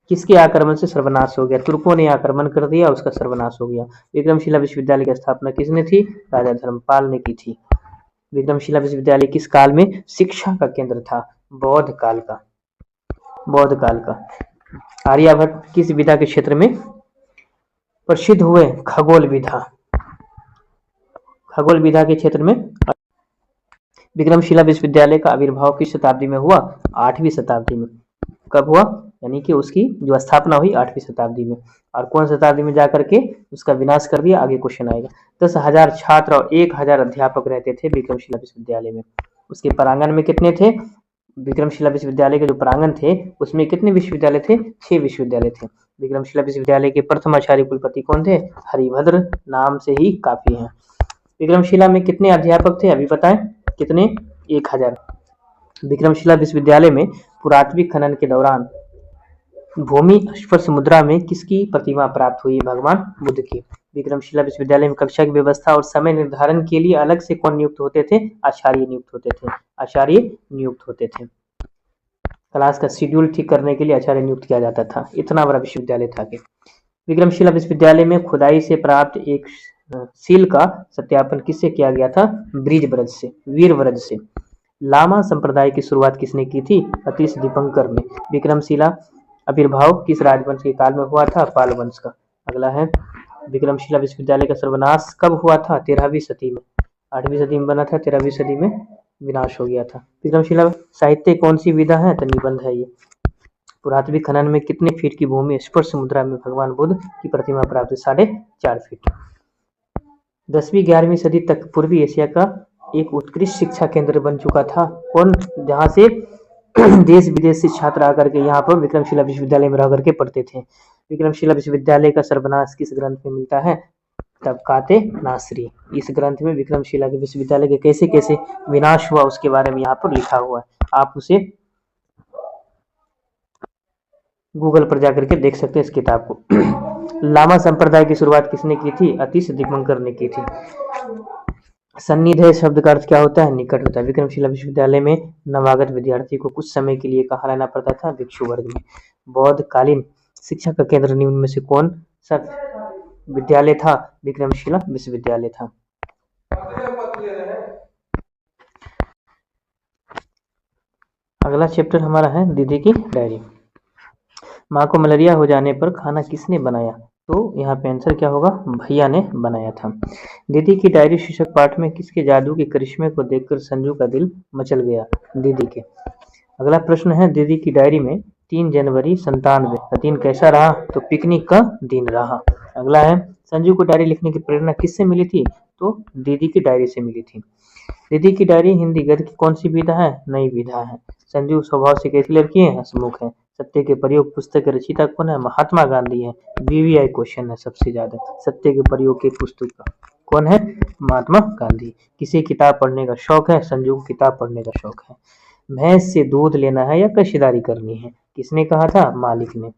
किसके आक्रमण से सर्वनाश हो गया? तुर्कों ने आक्रमण कर दिया, उसका सर्वनाश हो गया। विक्रमशिला विश्वविद्यालय की स्थापना किसने थी? राजा धर्मपाल ने की थी। विक्रमशिला विश्वविद्यालय किस काल में शिक्षा का केंद्र था? बौद्ध काल का। बौद्ध काल का। आर्यभट्ट किस विधा के क्षेत्र में प्रसिद्ध हुए? खगोल विधा। खगोल विधा के क्षेत्र में। विक्रमशिला विश्वविद्यालय का आविर्भाव किस शताब्दी में हुआ? 8वीं शताब्दी में। कब हुआ? यानी कि उसकी जो स्थापना हुई 8वीं शताब्दी में। और कौन शताब्दी में जाकर के उसका विनाश कर दिया? आगे क्वेश्चन आएगा। 10,000 छात्र और 1,000 अध्यापक रहते थे विक्रमशिला विश्वविद्यालय में। उसके प्रांगण में कितने थे? विक्रमशिला विश्वविद्यालय के जो प्रांगण थे उसमें कितने विश्वविद्यालय थे? 6 विश्वविद्यालय थे। विक्रमशिला विश्वविद्यालय के प्रथम आचार्य कुलपति कौन थे? हरिभद्र, नाम से ही काफी है। विक्रमशिला में कितने अध्यापक थे? अभी बताएं कितने? 1,000। विक्रमशिला विश्वविद्यालय में पुरातात्विक खनन के दौरान भूमि स्पर्श मुद्रा में किसकी प्रतिमा प्राप्त हुई? भगवान बुद्ध की। विक्रमशिला विश्वविद्यालय में कक्षा की व्यवस्था और समय निर्धारण के लिए अलग से कौन नियुक्त होते थे? आचार्य नियुक्त होते थे। आचार्य नियुक्त होते थे। क्लास का शेड्यूल ठीक करने के लिए आचार्य नियुक्त किया जाता था। इतना बड़ा विश्वविद्यालय था कि विक्रमशिला विश्वविद्यालय में खुदाई से प्राप्त एक सील का सत्यापन किससे किया गया था? ब्रिजव्रज से, वीरव्रज से। लामा संप्रदाय की शुरुआत किसने की थी? अतीश दीपंकर ने। विक्रमशिला आविर्भाव किस राजवंश के काल में हुआ था? पाल वंश का। अगला है विक्रमशिला विश्वविद्यालय का सर्वनाश कब हुआ था? 13वीं सदी में। 8वीं सदी में बना था, 13वीं सदी में विनाश हो गया था। विक्रमशिला साहित्य कौन सी विधा है? तो निबंध है ये। पुरातत्विक खनन में कितने फीट की भूमि स्पर्श मुद्रा में भगवान बुद्ध की प्रतिमा प्राप्त? 4.5 फीट। 10वीं 11वीं सदी तक पूर्वी एशिया का एक उत्कृष्ट शिक्षा केंद्र बन चुका था। कौन? जहाँ से देश विदेश से छात्र आकर के यहाँ पर विक्रमशिला विश्वविद्यालय में रह करके पढ़ते थे। विक्रमशिला विश्वविद्यालय का सर्वनाश किस ग्रंथ में मिलता है? तबकाते नासरी। इस ग्रंथ में विक्रमशिला के विश्वविद्यालय के कैसे कैसे विनाश हुआ उसके बारे में यहाँ पर लिखा हुआ है। आप उसे गूगल पर जाकर के देख सकते हैं इस किताब को। लामा संप्रदाय की शुरुआत किसने की थी? अतीश दिगंबर ने की थी। सन्निधेय शब्द का अर्थ क्या होता है? निकट होता है। विक्रमशिला विश्वविद्यालय में नवागत विद्यार्थी को कुछ समय के लिए कहाँ रहना पड़ता था? भिक्षु वर्ग में। बौद्धकालीन शिक्षा का केंद्र निम्न में से कौन सा विद्यालय था? विक्रमशिला विश्वविद्यालय था। अगला चैप्टर हमारा है दीदी की डायरी। माँ को मलेरिया हो जाने पर खाना किसने बनाया? तो यहाँ पे आंसर क्या होगा? भैया ने बनाया था। दीदी की डायरी शीर्षक पाठ में किसके जादू के करिश्मे को देखकर संजू का दिल मचल गया? दीदी के। अगला प्रश्न है दीदी की डायरी में 3 जनवरी 97 का दिन कैसा रहा? तो पिकनिक का दिन रहा। अगला है संजू को डायरी लिखने की प्रेरणा किससे मिली थी? तो दीदी की डायरी से मिली थी। दीदी की डायरी हिंदी गद्य की कौन सी विधा है? नई विधा है। संजू स्वभाव से कैसी लड़की है? हंसमुख है। सत्य के प्रयोग पुस्तक के रचयिता कौन है? महात्मा गांधी है। वीवीआई क्वेश्चन है सबसे ज्यादा। सत्य के प्रयोग के पुस्तक का कौन है? महात्मा गांधी। किसे किताब पढ़ने का शौक है? संजू को किताब पढ़ने का शौक है। भैंस से दूध लेना है या कशीदारी करनी है? किसने कहा था? मालिक ने।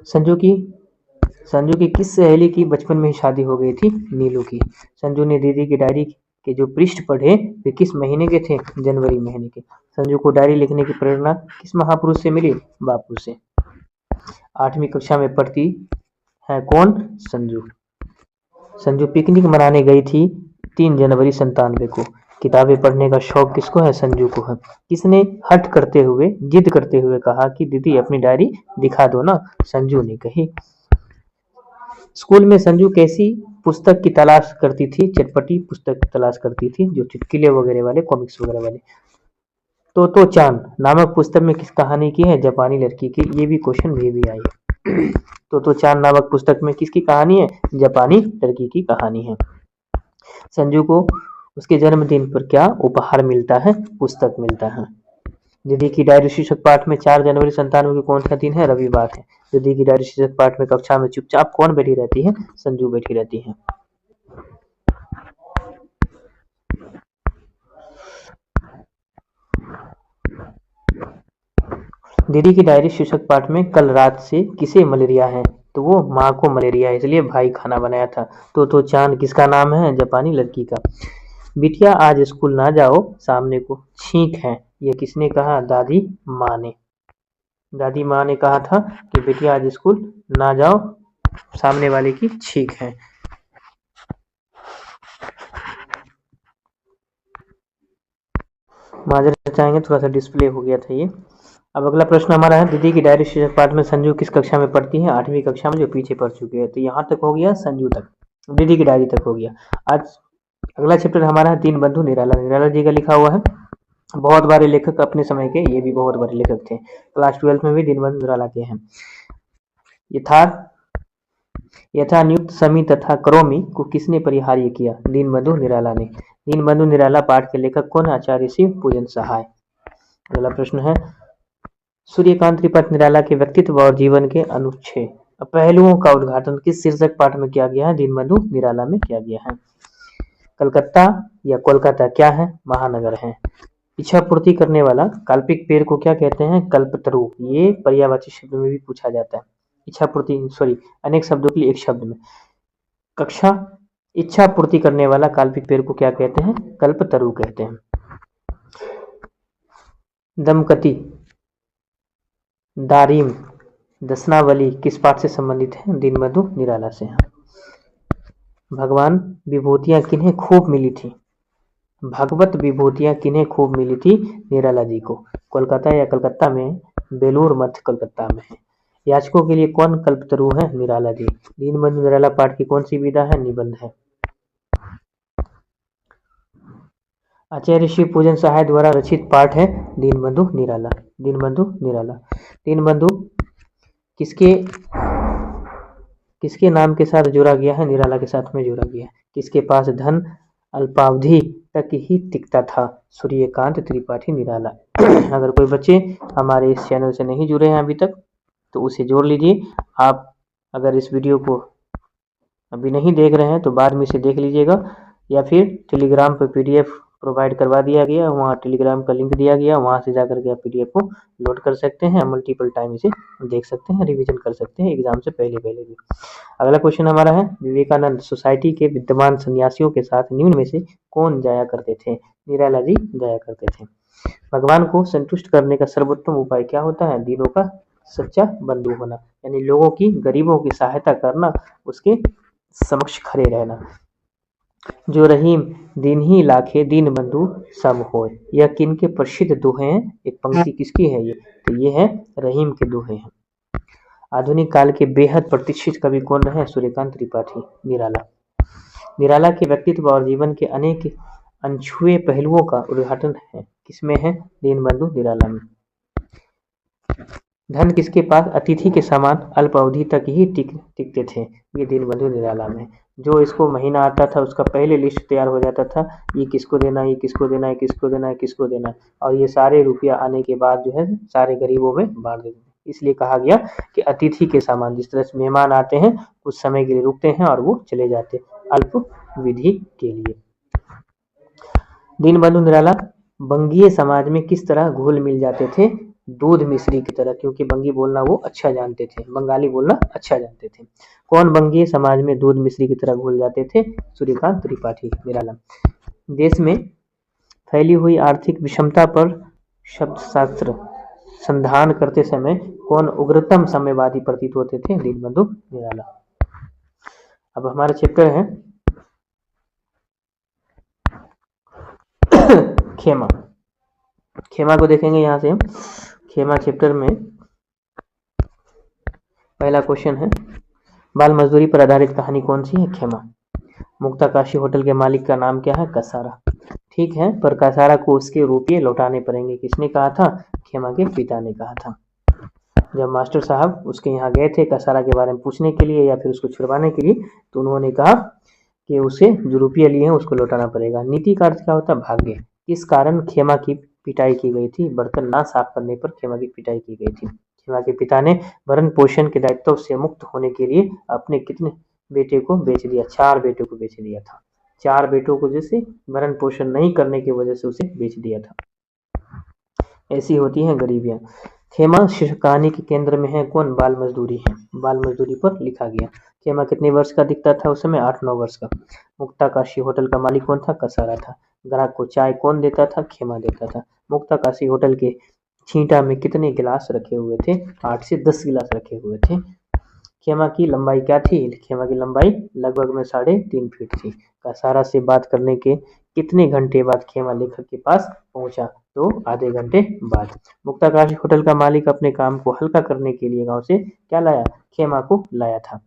संजू की किस सहेली की बचपन में ही शादी हो गई थी? नीलू की। संजू ने दीदी की डायरी के जो पृष्ठ पढ़े वे किस महीने के थे? जनवरी महीने के। संजू को डायरी लिखने की प्रेरणा किस महापुरुष से मिली? बापू से। 8वीं कक्षा में पढ़ती है कौन? संजू। संजू पिकनिक मनाने गई थी 3 जनवरी 97 को। किताबें पढ़ने का शौक किसको है? संजू को है। किसने जिद करते हुए कहा कि दीदी अपनी डायरी दिखा दो ना? संजू ने कही। स्कूल में संजू कैसी पुस्तक की तलाश करती थी? चटपटी पुस्तक की तलाश करती थी, जो चुटकुले वगैरह वाले, कॉमिक्स वगैरह वाले। तो चांद नामक पुस्तक में किस कहानी की है? जापानी लड़की की। ये भी क्वेश्चन भी आई। तो चांद नामक पुस्तक में किसकी कहानी है? जापानी लड़की की कहानी है। संजू को उसके जन्मदिन पर क्या उपहार मिलता है? पुस्तक मिलता है। दीदी की डायरी शीर्षक पाठ में 4 जनवरी 97 की कौन सा दिन है? रविवार है। दीदी की डायरी शीर्षक पाठ में कक्षा में चुपचाप कौन बैठी रहती है? संजू बैठी रहती है। दीदी की डायरी शीर्षक पाठ में कल रात से किसे मलेरिया है? तो वो माँ को मलेरिया है, इसलिए भाई खाना बनाया था। तो चांद किसका नाम है? जापानी लड़की का। बिटिया आज स्कूल ना जाओ, सामने को छींक है, ये किसने कहा? दादी माँ ने। दादी माँ ने कहा था कि बिटिया आज स्कूल ना जाओ, सामने वाले की छींक है। माजरा चाहेंगे, थोड़ा सा डिस्प्ले हो गया था ये। अब अगला प्रश्न हमारा है दीदी की डायरी शीर्षक पाठ में संजू किस कक्षा में पढ़ती है? 8वीं कक्षा में, जो पीछे पढ़ चुके हैं। तो यहाँ तक हो गया संजू तक, दीदी की डायरी तक हो गया। आज अगला चैप्टर हमारा है दीनबंधु निराला जी का लिखा हुआ है। बहुत बड़े लेखक अपने समय के, ये भी बहुत बड़े लेखक थे। क्लास 12 में भी दीनबंधु निराला के हैं। यथानियुक्त समी तथा करोमी को किसने परिहार्य किया? दीनबंधु निराला ने। दीनबंधु निराला पाठ के लेखक कौन है? आचार्य शिव पूजन सहाय। अगला प्रश्न है सूर्यकांत त्रिपाठी निराला के व्यक्तित्व और जीवन के अनुच्छेद पहलुओं का उद्घाटन किस शीर्षक पाठ में किया गया है? दीनबंधु निराला में किया गया है। कलकत्ता या कोलकाता क्या है? महानगर है। इच्छा पूर्ति करने वाला काल्पनिक पेड़ को क्या कहते हैं? कल्पतरु। ये पर्यायवाची शब्द में भी पूछा जाता है। अनेक शब्दों के लिए एक शब्द में। इच्छा पूर्ति करने वाला काल्पनिक पेड़ को क्या कहते हैं? कल्पतरु कहते हैं। दमकती, दारिम, दशनावली किस पाठ से संबंधित है? दीनबंधु निराला से। भगवान विभूतियां किन्हें खूब मिली थी? भगवत विभूतियां किन्हें खूब मिली थी? निराला जी को। कोलकाता या कलकत्ता में? बेलूर मठ कलकत्ता में है। याचकों के लिए कौन कल्पतरु है? निराला जी। दीनबंधु निराला पाठ की कौन सी विधा है? निबंध है। आचार्य शिव पूजन सहाय द्वारा रचित पाठ है दीनबंधु निराला। दीनबंधु निराला। दीनबंधु किसके किसके नाम के साथ जोड़ा गया है? निराला के साथ में जोड़ा गया है। किसके पास धन अल्पावधि तक ही टिकता था? सूर्यकांत त्रिपाठी निराला। अगर कोई बच्चे हमारे इस चैनल से नहीं जुड़े हैं अभी तक तो उसे जोड़ लीजिए। आप अगर इस वीडियो को अभी नहीं देख रहे हैं तो बाद में इसे देख लीजिएगा, या फिर टेलीग्राम पर PDF प्रोवाइड करवा दिया गया, वहाँ टेलीग्राम का लिंक दिया गया, वहाँ से जाकर के आप PDF को लोड कर सकते हैं, मल्टीपल टाइम इसे देख सकते हैं, रिवीजन कर सकते हैं एग्जाम से पहले भी। अगला क्वेश्चन हमारा है, विवेकानंद सोसाइटी के विद्यमान सन्यासियों के साथ निम्न में से कौन जाया करते थे? निराला जी जाया करते थे। भगवान को संतुष्ट करने का सर्वोत्तम उपाय क्या होता है? दीनों का सच्चा बंधु होना, यानी लोगों की, गरीबों की सहायता करना, उसके समक्ष खड़े रहना। जो रहीम दीन ही लाखे दीन बंधु सब होय, यह किन के प्रसिद्ध दोहे हैं? एक पंक्ति किसकी है ये? तो ये है रहीम के दोहे हैं। आधुनिक काल के बेहद प्रतिष्ठित कवि कौन रहे? सूर्यकांत त्रिपाठी निराला। निराला के व्यक्तित्व और जीवन के अनेक अनछुए पहलुओं का उद्घाटन है किसमें है? दीनबंधु निराला में। धन किसके पास अतिथि के समान अल्प अवधि तक ही टिकते थे? ये दीनबंधु निराला में। जो इसको महीना आता था उसका पहले लिस्ट तैयार हो जाता था, ये किसको देना, ये किसको देना है, किसको देना है, किसको देना है, और ये सारे रुपया आने के बाद जो है सारे गरीबों में बांट देते थे। इसलिए कहा गया कि अतिथि के समान, जिस तरह से मेहमान आते हैं कुछ समय के लिए रुकते हैं और वो चले जाते अल्प विधि के लिए। दीनबंधु निराला बंगीय समाज में किस तरह घुल मिल जाते थे? दूध मिश्री की तरह, क्योंकि बंगी बोलना वो अच्छा जानते थे, बंगाली बोलना अच्छा जानते थे। कौन बंगीय समाज में दूध मिश्री की तरह घुल जाते थे? सूर्यकांत त्रिपाठी निराला। देश में फैली हुई आर्थिक विषमता पर शब्दशास्त्र संधान करते समय कौन उग्रतम साम्यवादी प्रतीत होते थे? दीनबंधु निराला। अब हमारा चैप्टर है खेमा। खेमा को देखेंगे यहाँ से हम। खेमा चैप्टर में पहला क्वेश्चन है, बाल मजदूरी पर आधारित कहानी कौन सी है? खेमा। मुक्ताकाशी होटल के मालिक का नाम क्या है? कसारा। ठीक है, पर कसारा को उसके रुपये लौटाने पड़ेंगे। किसने कहा था? खेमा के पिता ने कहा था। जब मास्टर साहब उसके यहाँ गए थे कसारा के बारे में पूछने के लिए या फिर उसको छुड़वाने के लिए, तो उन्होंने कहा कि उसे जो रुपये लिए हैं उसको लौटाना पड़ेगा। नीति का अर्थ क्या होता है? भाग्य। किस कारण खेमा की पिटाई की गई थी? बर्तन ना साफ करने पर खेमा की पिटाई की गई थी। खेमा के पिता ने भरण पोषण के दायित्व से मुक्त होने के लिए अपने कितने बेटे को बेच दिया? 4 बेटों को बेच दिया था। 4 बेटों को जैसे भरण पोषण नहीं करने की वजह से उसे बेच दिया था। ऐसी होती हैं गरीबियां। खेमा शीर्षक कहानी के केंद्र में है कौन? बाल मजदूरी है। बाल मजदूरी पर लिखा गया। खेमा कितने वर्ष का दिखता था उस समय? 8-9 वर्ष का। मुक्ताकाशी होटल का मालिक कौन था? कसारा था। ग्राहक को चाय कौन देता था? खेमा देता था। मुक्ताकाशी होटल के छींटा में कितने गिलास रखे हुए थे? 8 से 10 गिलास रखे हुए थे। खेमा की लंबाई क्या थी? खेमा की लंबाई लगभग में 3.5 फीट थी। कसारा से बात करने के कितने घंटे बाद खेमा लेखक के पास पहुंचा? तो आधे घंटे बाद। मुक्ताकाशी होटल का मालिक अपने काम को हल्का करने के लिए गांव से क्या लाया? खेमा को लाया था।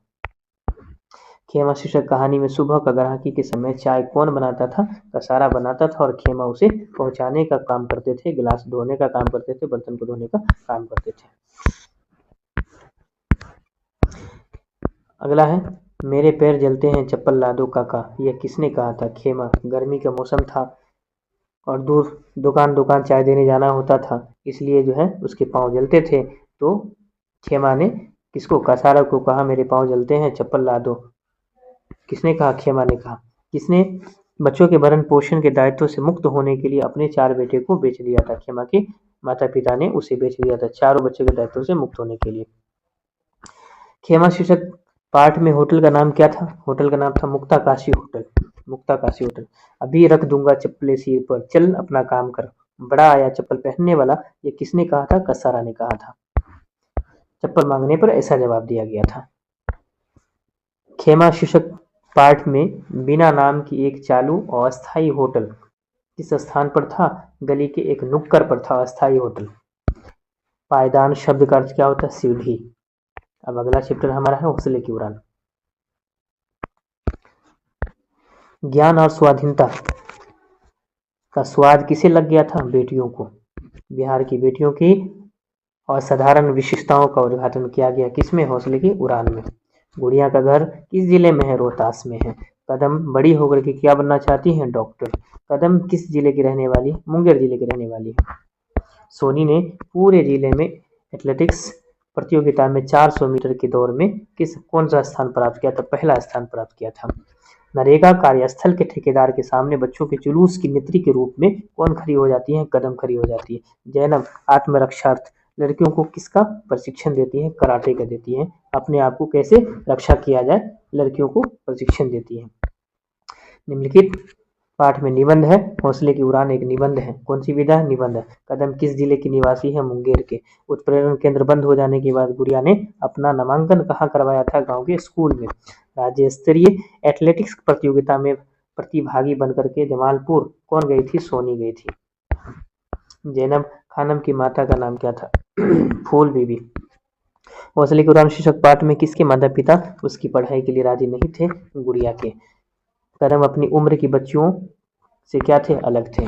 खेमा शीर्षक कहानी में सुबह का ग्राहकी के समय चाय कौन बनाता था? कसारा बनाता था और खेमा उसे पहुंचाने का काम करते थे, गिलास धोने का काम करते थे, बर्तन को धोने का काम करते थे। अगला है, मेरे पैर जलते हैं चप्पल ला दो काका, यह किसने कहा था? खेमा। गर्मी का मौसम था और दूर दुकान चाय देने जाना होता था, इसलिए जो है उसके पाँव जलते थे। तो खेमा ने किसको? कसारा को कहा मेरे पाँव जलते हैं चप्पल ला दो। किसने कहा? खेमा ने कहा। किसने बच्चों के भरण पोषण के दायित्व से मुक्त होने के लिए अपने 4 बेटे को बेच दिया था? खेमा के माता पिता ने उसे बेच दिया था चारों बच्चों के दायित्व से मुक्त होने के लिए। खेमा शीर्षक पाठ में होटल का नाम क्या था? होटल का नाम था मुक्ताकाशी होटल। मुक्ताकाशी होटल। अभी रख दूंगा चप्पलें सिर पर, चल अपना काम कर, बड़ा आया चप्पल पहनने वाला, ये किसने कहा था? कसारा ने कहा था। चप्पल मांगने पर ऐसा जवाब दिया गया था। खेमा शीर्षक पाठ में बिना नाम की एक चालू और अस्थायी होटल किस स्थान पर था? गली के एक नुक्कड़ पर था अस्थायी होटल। पायदान शब्द का अर्थ क्या होता है? सीढ़ी। अब अगला चैप्टर हमारा है हौसले की उड़ान। ज्ञान और स्वाधीनता का स्वाद किसे लग गया था? बेटियों को। बिहार की बेटियों की असाधारण विशेषताओं का उद्घाटन किया गया किसमें? हौसले की उड़ान में। गुड़िया का घर किस जिले में है? रोहतास में है। कदम बड़ी होकर के क्या बनना चाहती हैं? डॉक्टर। कदम किस जिले की रहने वाली? मुंगेर जिले की रहने वाली है। सोनी ने पूरे जिले में एथलेटिक्स प्रतियोगिता में 400 मीटर की दौड़ में कौन सा स्थान प्राप्त किया था? पहला स्थान प्राप्त किया था। नरेगा कार्यस्थल के ठेकेदार के सामने बच्चों के जुलूस की नेत्री के रूप में कौन खड़ी हो जाती है? कदम खड़ी हो जाती है। जैनब आत्मरक्षार्थ लड़कियों को किसका प्रशिक्षण देती है? कराटे का देती है। अपने आप को कैसे रक्षा किया जाए लड़कियों को प्रशिक्षण देती है। निम्नलिखित पाठ में निबंध है। हौसले की उड़ान एक निबंध है। कौन सी विधा है? निबंध है। कदम किस जिले की निवासी है? मुंगेर के। उत्प्रेरण केंद्र बंद हो जाने के बाद गुड़िया ने अपना नामांकन कहाँ करवाया था? गांव के स्कूल में। राज्य स्तरीय एथलेटिक्स प्रतियोगिता में प्रतिभागी बनकर के जमालपुर कौन गई थी? सोनी गई थी। जैनब खानम की माता का नाम क्या था? फूल बीबी। हौसले की उड़ान शीर्षक पाठ में किसके माता पिता उसकी पढ़ाई के लिए राजी नहीं थे? गुड़िया के। कदम अपनी उम्र की बच्चियों से क्या थे? अलग थे।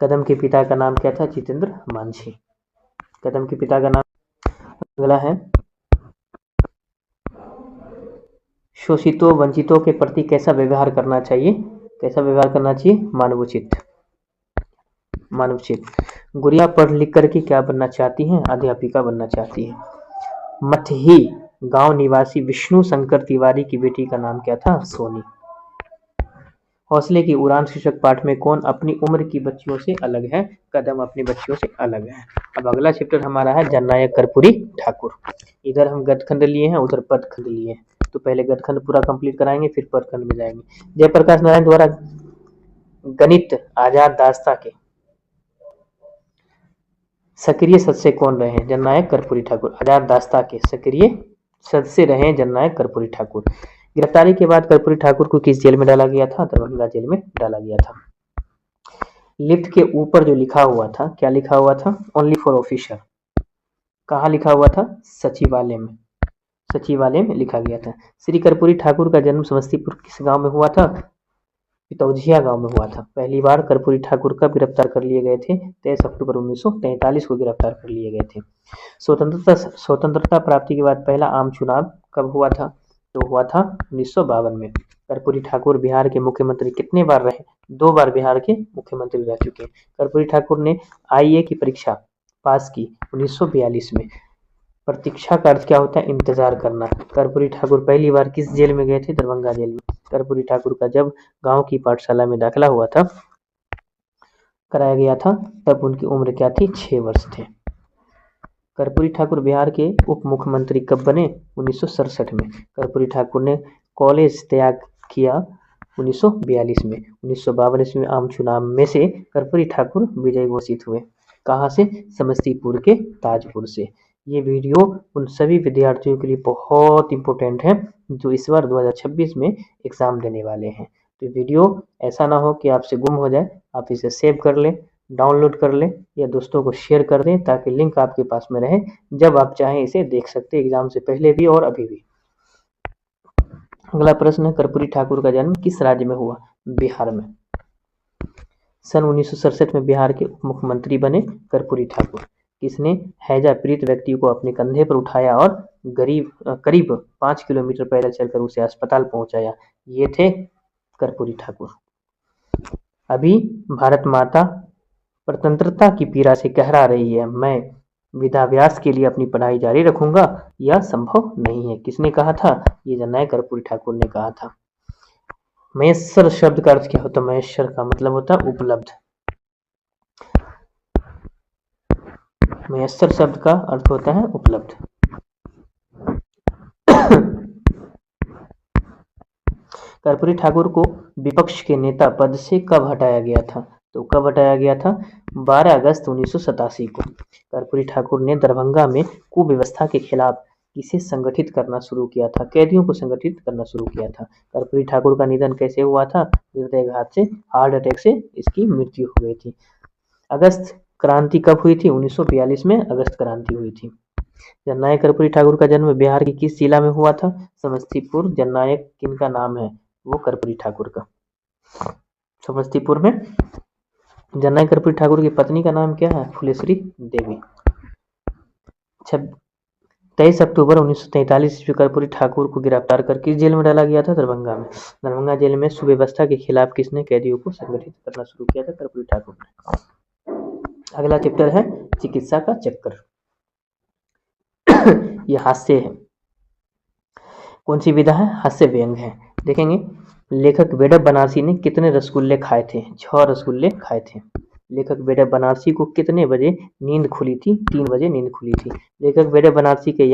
कदम के पिता का नाम क्या था? जितेंद्र मांझी। कदम के पिता का नाम। अगला है शोषितों वंचितों के प्रति कैसा व्यवहार करना चाहिए? कैसा व्यवहार करना चाहिए? मानवोचित। मानवचित। गुड़िया पढ़ लिख करके क्या बनना चाहती हैं? अध्यापिका बनना चाहती है। मथही गांव निवासी विष्णु शंकर तिवारी की बेटी का नाम क्या था? सोनी। हौसले की उड़ान शीर्षक पाठ में कौन अपनी उम्र की बच्चियों से अलग है? कदम अपनी बच्चियों से अलग है। अब अगला चैप्टर हमारा है जननायक कर्पूरी ठाकुर। इधर हम गदखंड लिए हैं, उधर पदखंड लिए हैं। तो पहले गदखंड पूरा कंप्लीट कराएंगे, फिर पदखंड में जाएंगे। जयप्रकाश नारायण द्वारा गणित आजाद दास्ता के सक्रिय सदस्य कौन रहे हैं? जननायक कर्पूरी ठाकुर। आजाद दास्ता के सक्रिय सदस्य रहे जननायक कर्पूरी ठाकुर। गिरफ्तारी के बाद कर्पूरी ठाकुर को किस जेल में डाला गया था? दरभंगा जेल में डाला गया था। लिफ्ट के ऊपर जो लिखा हुआ था, क्या लिखा हुआ था? Only for officer. कहाँ लिखा हुआ था? सचिवालय में। सचिवालय में लिखा गया था। श्री कर्पूरी ठाकुर का जन्म समस्तीपुर किस गांव में हुआ था? पितौझिया गांव में हुआ था। पहली बार कर्पूरी ठाकुर कब गिरफ्तार कर लिए गए थे? 23 अक्टूबर 1943 को गिरफ्तार कर लिए गए थे। स्वतंत्रता प्राप्ति के बाद पहला आम चुनाव कब हुआ था? तो हुआ था 1952 में। कर्पूरी ठाकुर बिहार के मुख्यमंत्री कितने बार रहे? 2 बार बिहार के मुख्यमंत्री रह चुके हैं। कर्पूरी ठाकुर ने IA की परीक्षा पास की 1942 में। प्रतीक्षा का अर्थ क्या होता है? इंतजार करना। कर्पूरी ठाकुर पहली बार किस जेल में गए थे? दरभंगा जेल में। कर्पूरी ठाकुर का जब गांव की पाठशाला में दाखिला हुआ था, कराया गया था, तब उनकी उम्र क्या थी? 6 वर्ष थे। कर्पूरी ठाकुर बिहार के उप मुख्यमंत्री कब बने? 1967 में। कर्पूरी ठाकुर ने कॉलेज त्याग किया 1942 में। 1952 में आम चुनाव में से कर्पूरी ठाकुर विजयी घोषित हुए। कहाँ से? समस्तीपुर के ताजपुर से। ये वीडियो उन सभी विद्यार्थियों के लिए बहुत इंपॉर्टेंट है जो इस बार 2026 में एग्जाम देने वाले हैं। तो वीडियो ऐसा ना हो कि आपसे गुम हो जाए, आप इसे सेव कर लें, डाउनलोड कर लें या दोस्तों को शेयर कर दें ताकि लिंक आपके पास में रहे। जब आप चाहें इसे देख सकते हैं, एग्जाम से पहले भी और अभी भी। अगला प्रश्न है, कर्पूरी ठाकुर का जन्म किस राज्य में हुआ? बिहार में। सन 1967 में बिहार के उप मुख्यमंत्री बने कर्पूरी ठाकुर। किसने हैजा पीड़ित व्यक्ति को अपने कंधे पर उठाया और करीब 5 किलोमीटर पैदल चलकर उसे अस्पताल पहुंचाया? ये थे कर्पूरी ठाकुर। अभी भारत माता स्वतंत्रता की पीड़ा से कहरा रही है, मैं वेदाभ्यास के लिए अपनी पढ़ाई जारी रखूंगा, यह संभव नहीं है। किसने कहा था? ये जननायक कर्पूरी ठाकुर ने कहा था। मयस्सर शब्द का अर्थ क्या होता है? मयस्सर का मतलब होता है उपलब्ध। मयस्सर शब्द का अर्थ होता है उपलब्ध। कर्पूरी ठाकुर को विपक्ष के नेता पद से कब हटाया गया था? तो कब हटाया गया था? 12 अगस्त 1987 को। कर्पूरी ठाकुर ने दरभंगा में कुव्यवस्था के खिलाफ किसे संगठित करना शुरू किया था? कैदियों को संगठित करना शुरू किया था। कर्पूरी ठाकुर का निधन कैसे हुआ था? हृदयाघात से, हार्ट अटैक से इसकी मृत्यु हो गई थी। अगस्त क्रांति कब हुई थी? 1942 में अगस्त क्रांति हुई थी। जननायक कर्पूरी ठाकुर का जन्म बिहार के किस जिला में हुआ था? समस्तीपुर। जननायक किनका नाम है? वो कर्पूरी ठाकुर का, समस्तीपुर में। जननायक कर्पूरी ठाकुर की पत्नी का नाम क्या है? फुलेश्वरी देवी। 23 अक्टूबर 1943 ईस्वी कर्पूरी ठाकुर को गिरफ्तार कर किस जेल में डाला गया था? दरभंगा में। दरभंगा जेल में सुव्यवस्था के खिलाफ किसने कैदियों को संगठित करना शुरू किया था? कर्पूरी ठाकुर ने। अगला चैप्टर है चिकित्सा का चक्कर। यह हास्य है। कौन सी विधा है? हास्य व्यंग है। देखेंगे, लेखक बेडब बनारसी ने कितने रसगुल्ले खाए थे? 6 रसगुल्ले खाए थे। लेखक बेडब बनारसी को कितने बजे नींद खुली थी? 3 बजे नींद खुली थी। लेखक बेडब बनारसी के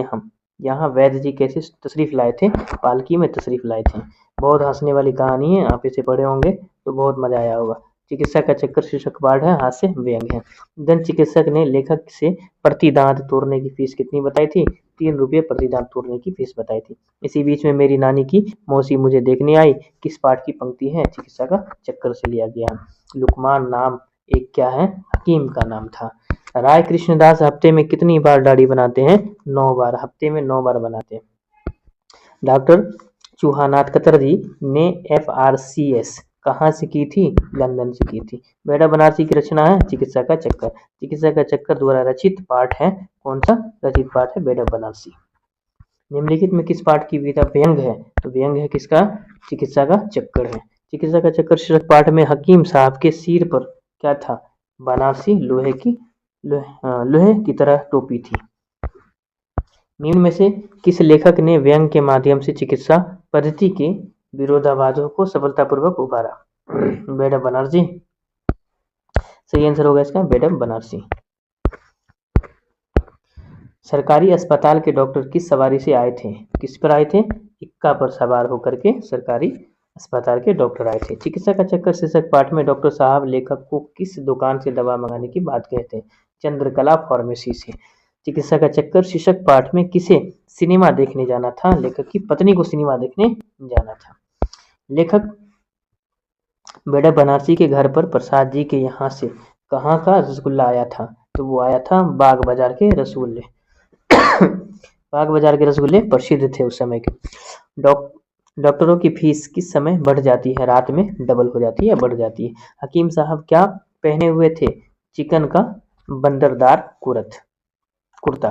यहाँ वैद्य जी कैसे तशरीफ लाए थे? पालकी में तशरीफ लाए थे। बहुत हंसने वाली कहानी है, आप इसे पढ़े होंगे तो बहुत मजा आया होगा। चिकित्सा का चक्कर शीर्षक पाठ है, हास्य व्यंग है। दंत चिकित्सक ने लेखक से प्रति दांत तोड़ने की फीस कितनी बताई थी? 3 रुपये प्रति दांत तोड़ने की फीस बताई थी। इसी बीच में मेरी नानी की मौसी मुझे देखने आई, किस पाठ की पंक्ति है? चिकित्सा का चक्कर से लिया गया। लुकमान नाम एक क्या है? हकीम का नाम था। राय कृष्णदास हफ्ते में कितनी बार दाढ़ी बनाते हैं? 9 बार। हफ्ते में 9 बार बनाते हैं। डॉक्टर चूहानाथ कतरजी ने FRCS कहाँ से की थी? लंदन से की थी। बेडब बनारसी की रचना है चिकित्सा का चक्कर। चिकित्सा का चक्कर द्वारा रचित पाठ है, कौन सा रचित पाठ है? बेडब बनारसी। निम्नलिखित में किस पाठ की विधा व्यंग है? तो व्यंग है किसका? चिकित्सा का चक्कर है। चिकित्सा का चक्कर शीर्षक पाठ में हकीम साहब के सिर पर क्या था? बनारसी लोहे की तरह टोपी थी। निम्न में से किस लेखक ने व्यंग के माध्यम से चिकित्सा पद्धति के विरोधाभासों को सफलतापूर्वक उभारा? बेडब बनारसी। सही आंसर होगा इसका बेडब बनारसी। सरकारी अस्पताल के डॉक्टर किस सवारी से आए थे? किस पर आए थे? इक्का पर सवार होकर के सरकारी अस्पताल के डॉक्टर आए थे। चिकित्सा का चक्कर शीर्षक पाठ में डॉक्टर साहब लेखक को किस दुकान से दवा मंगाने की बात कहते हैं? चंद्रकला फार्मेसी से। चिकित्सा का चक्कर शीर्षक पाठ में किसे सिनेमा देखने जाना था? लेखक की पत्नी को सिनेमा देखने जाना था। लेखक बेडब बनारसी के घर पर प्रसाद जी के यहाँ से कहाँ का रसगुल्ला आया था? तो वो आया था बाग बाजार के रसगुल्ले। बाग बाजार के रसगुल्ले प्रसिद्ध थे उस समय के। डॉक्टरों की फीस किस समय बढ़ जाती है? रात में डबल हो जाती है, बढ़ जाती है। हकीम साहब क्या पहने हुए थे? चिकन का बंदरदार कुर्ता।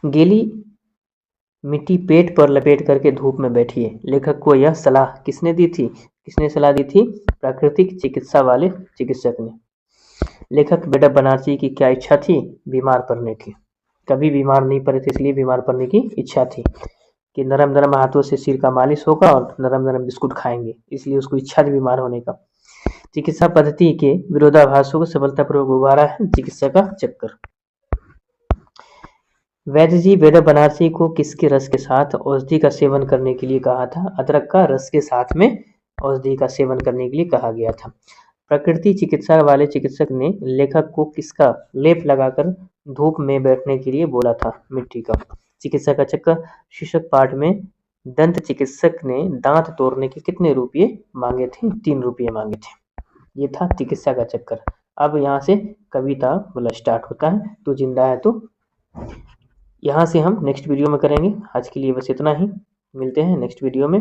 गीली मिट्टी पेट पर लपेट करके धूप में बैठिए। लेखक को यह सलाह किसने दी थी? किसने सलाह दी थी? प्राकृतिक चिकित्सा वाले चिकित्सक ने। लेखक बेडब बनारसी की क्या इच्छा थी? बीमार पड़ने की। कभी बीमार नहीं पड़े थे, इसलिए बीमार पड़ने की इच्छा थी कि नरम नरम हाथों से सिर का मालिश होगा और नरम नरम बिस्कुट खाएंगे, इसलिए उसको इच्छा थी बीमार होने का। चिकित्सा पद्धति के विरोधाभासों को सफलतापूर्वक उभारा है चिकित्सा का चक्कर। वैद्य जी बेडब बनारसी को किसके रस के साथ औषधि का सेवन करने के लिए कहा था? अदरक का रस के साथ में औषधि का सेवन करने के लिए कहा गया था। प्रकृति चिकित्सा वाले चिकित्सक ने लेखक को किसका लेप लगाकर धूप में बैठने के लिए बोला था? मिट्टी का। चिकित्सा का चक्कर शीर्षक पाठ में दंत चिकित्सक ने दांत तोड़ने के कितने रुपये मांगे थे? 3 रुपये मांगे थे। ये था चिकित्सा का चक्कर। अब यहाँ से कविता मतलब स्टार्ट होता है, तो जिंदा है तो। यहाँ से हम नेक्स्ट वीडियो में करेंगे। आज के लिए बस इतना ही, मिलते हैं नेक्स्ट वीडियो में।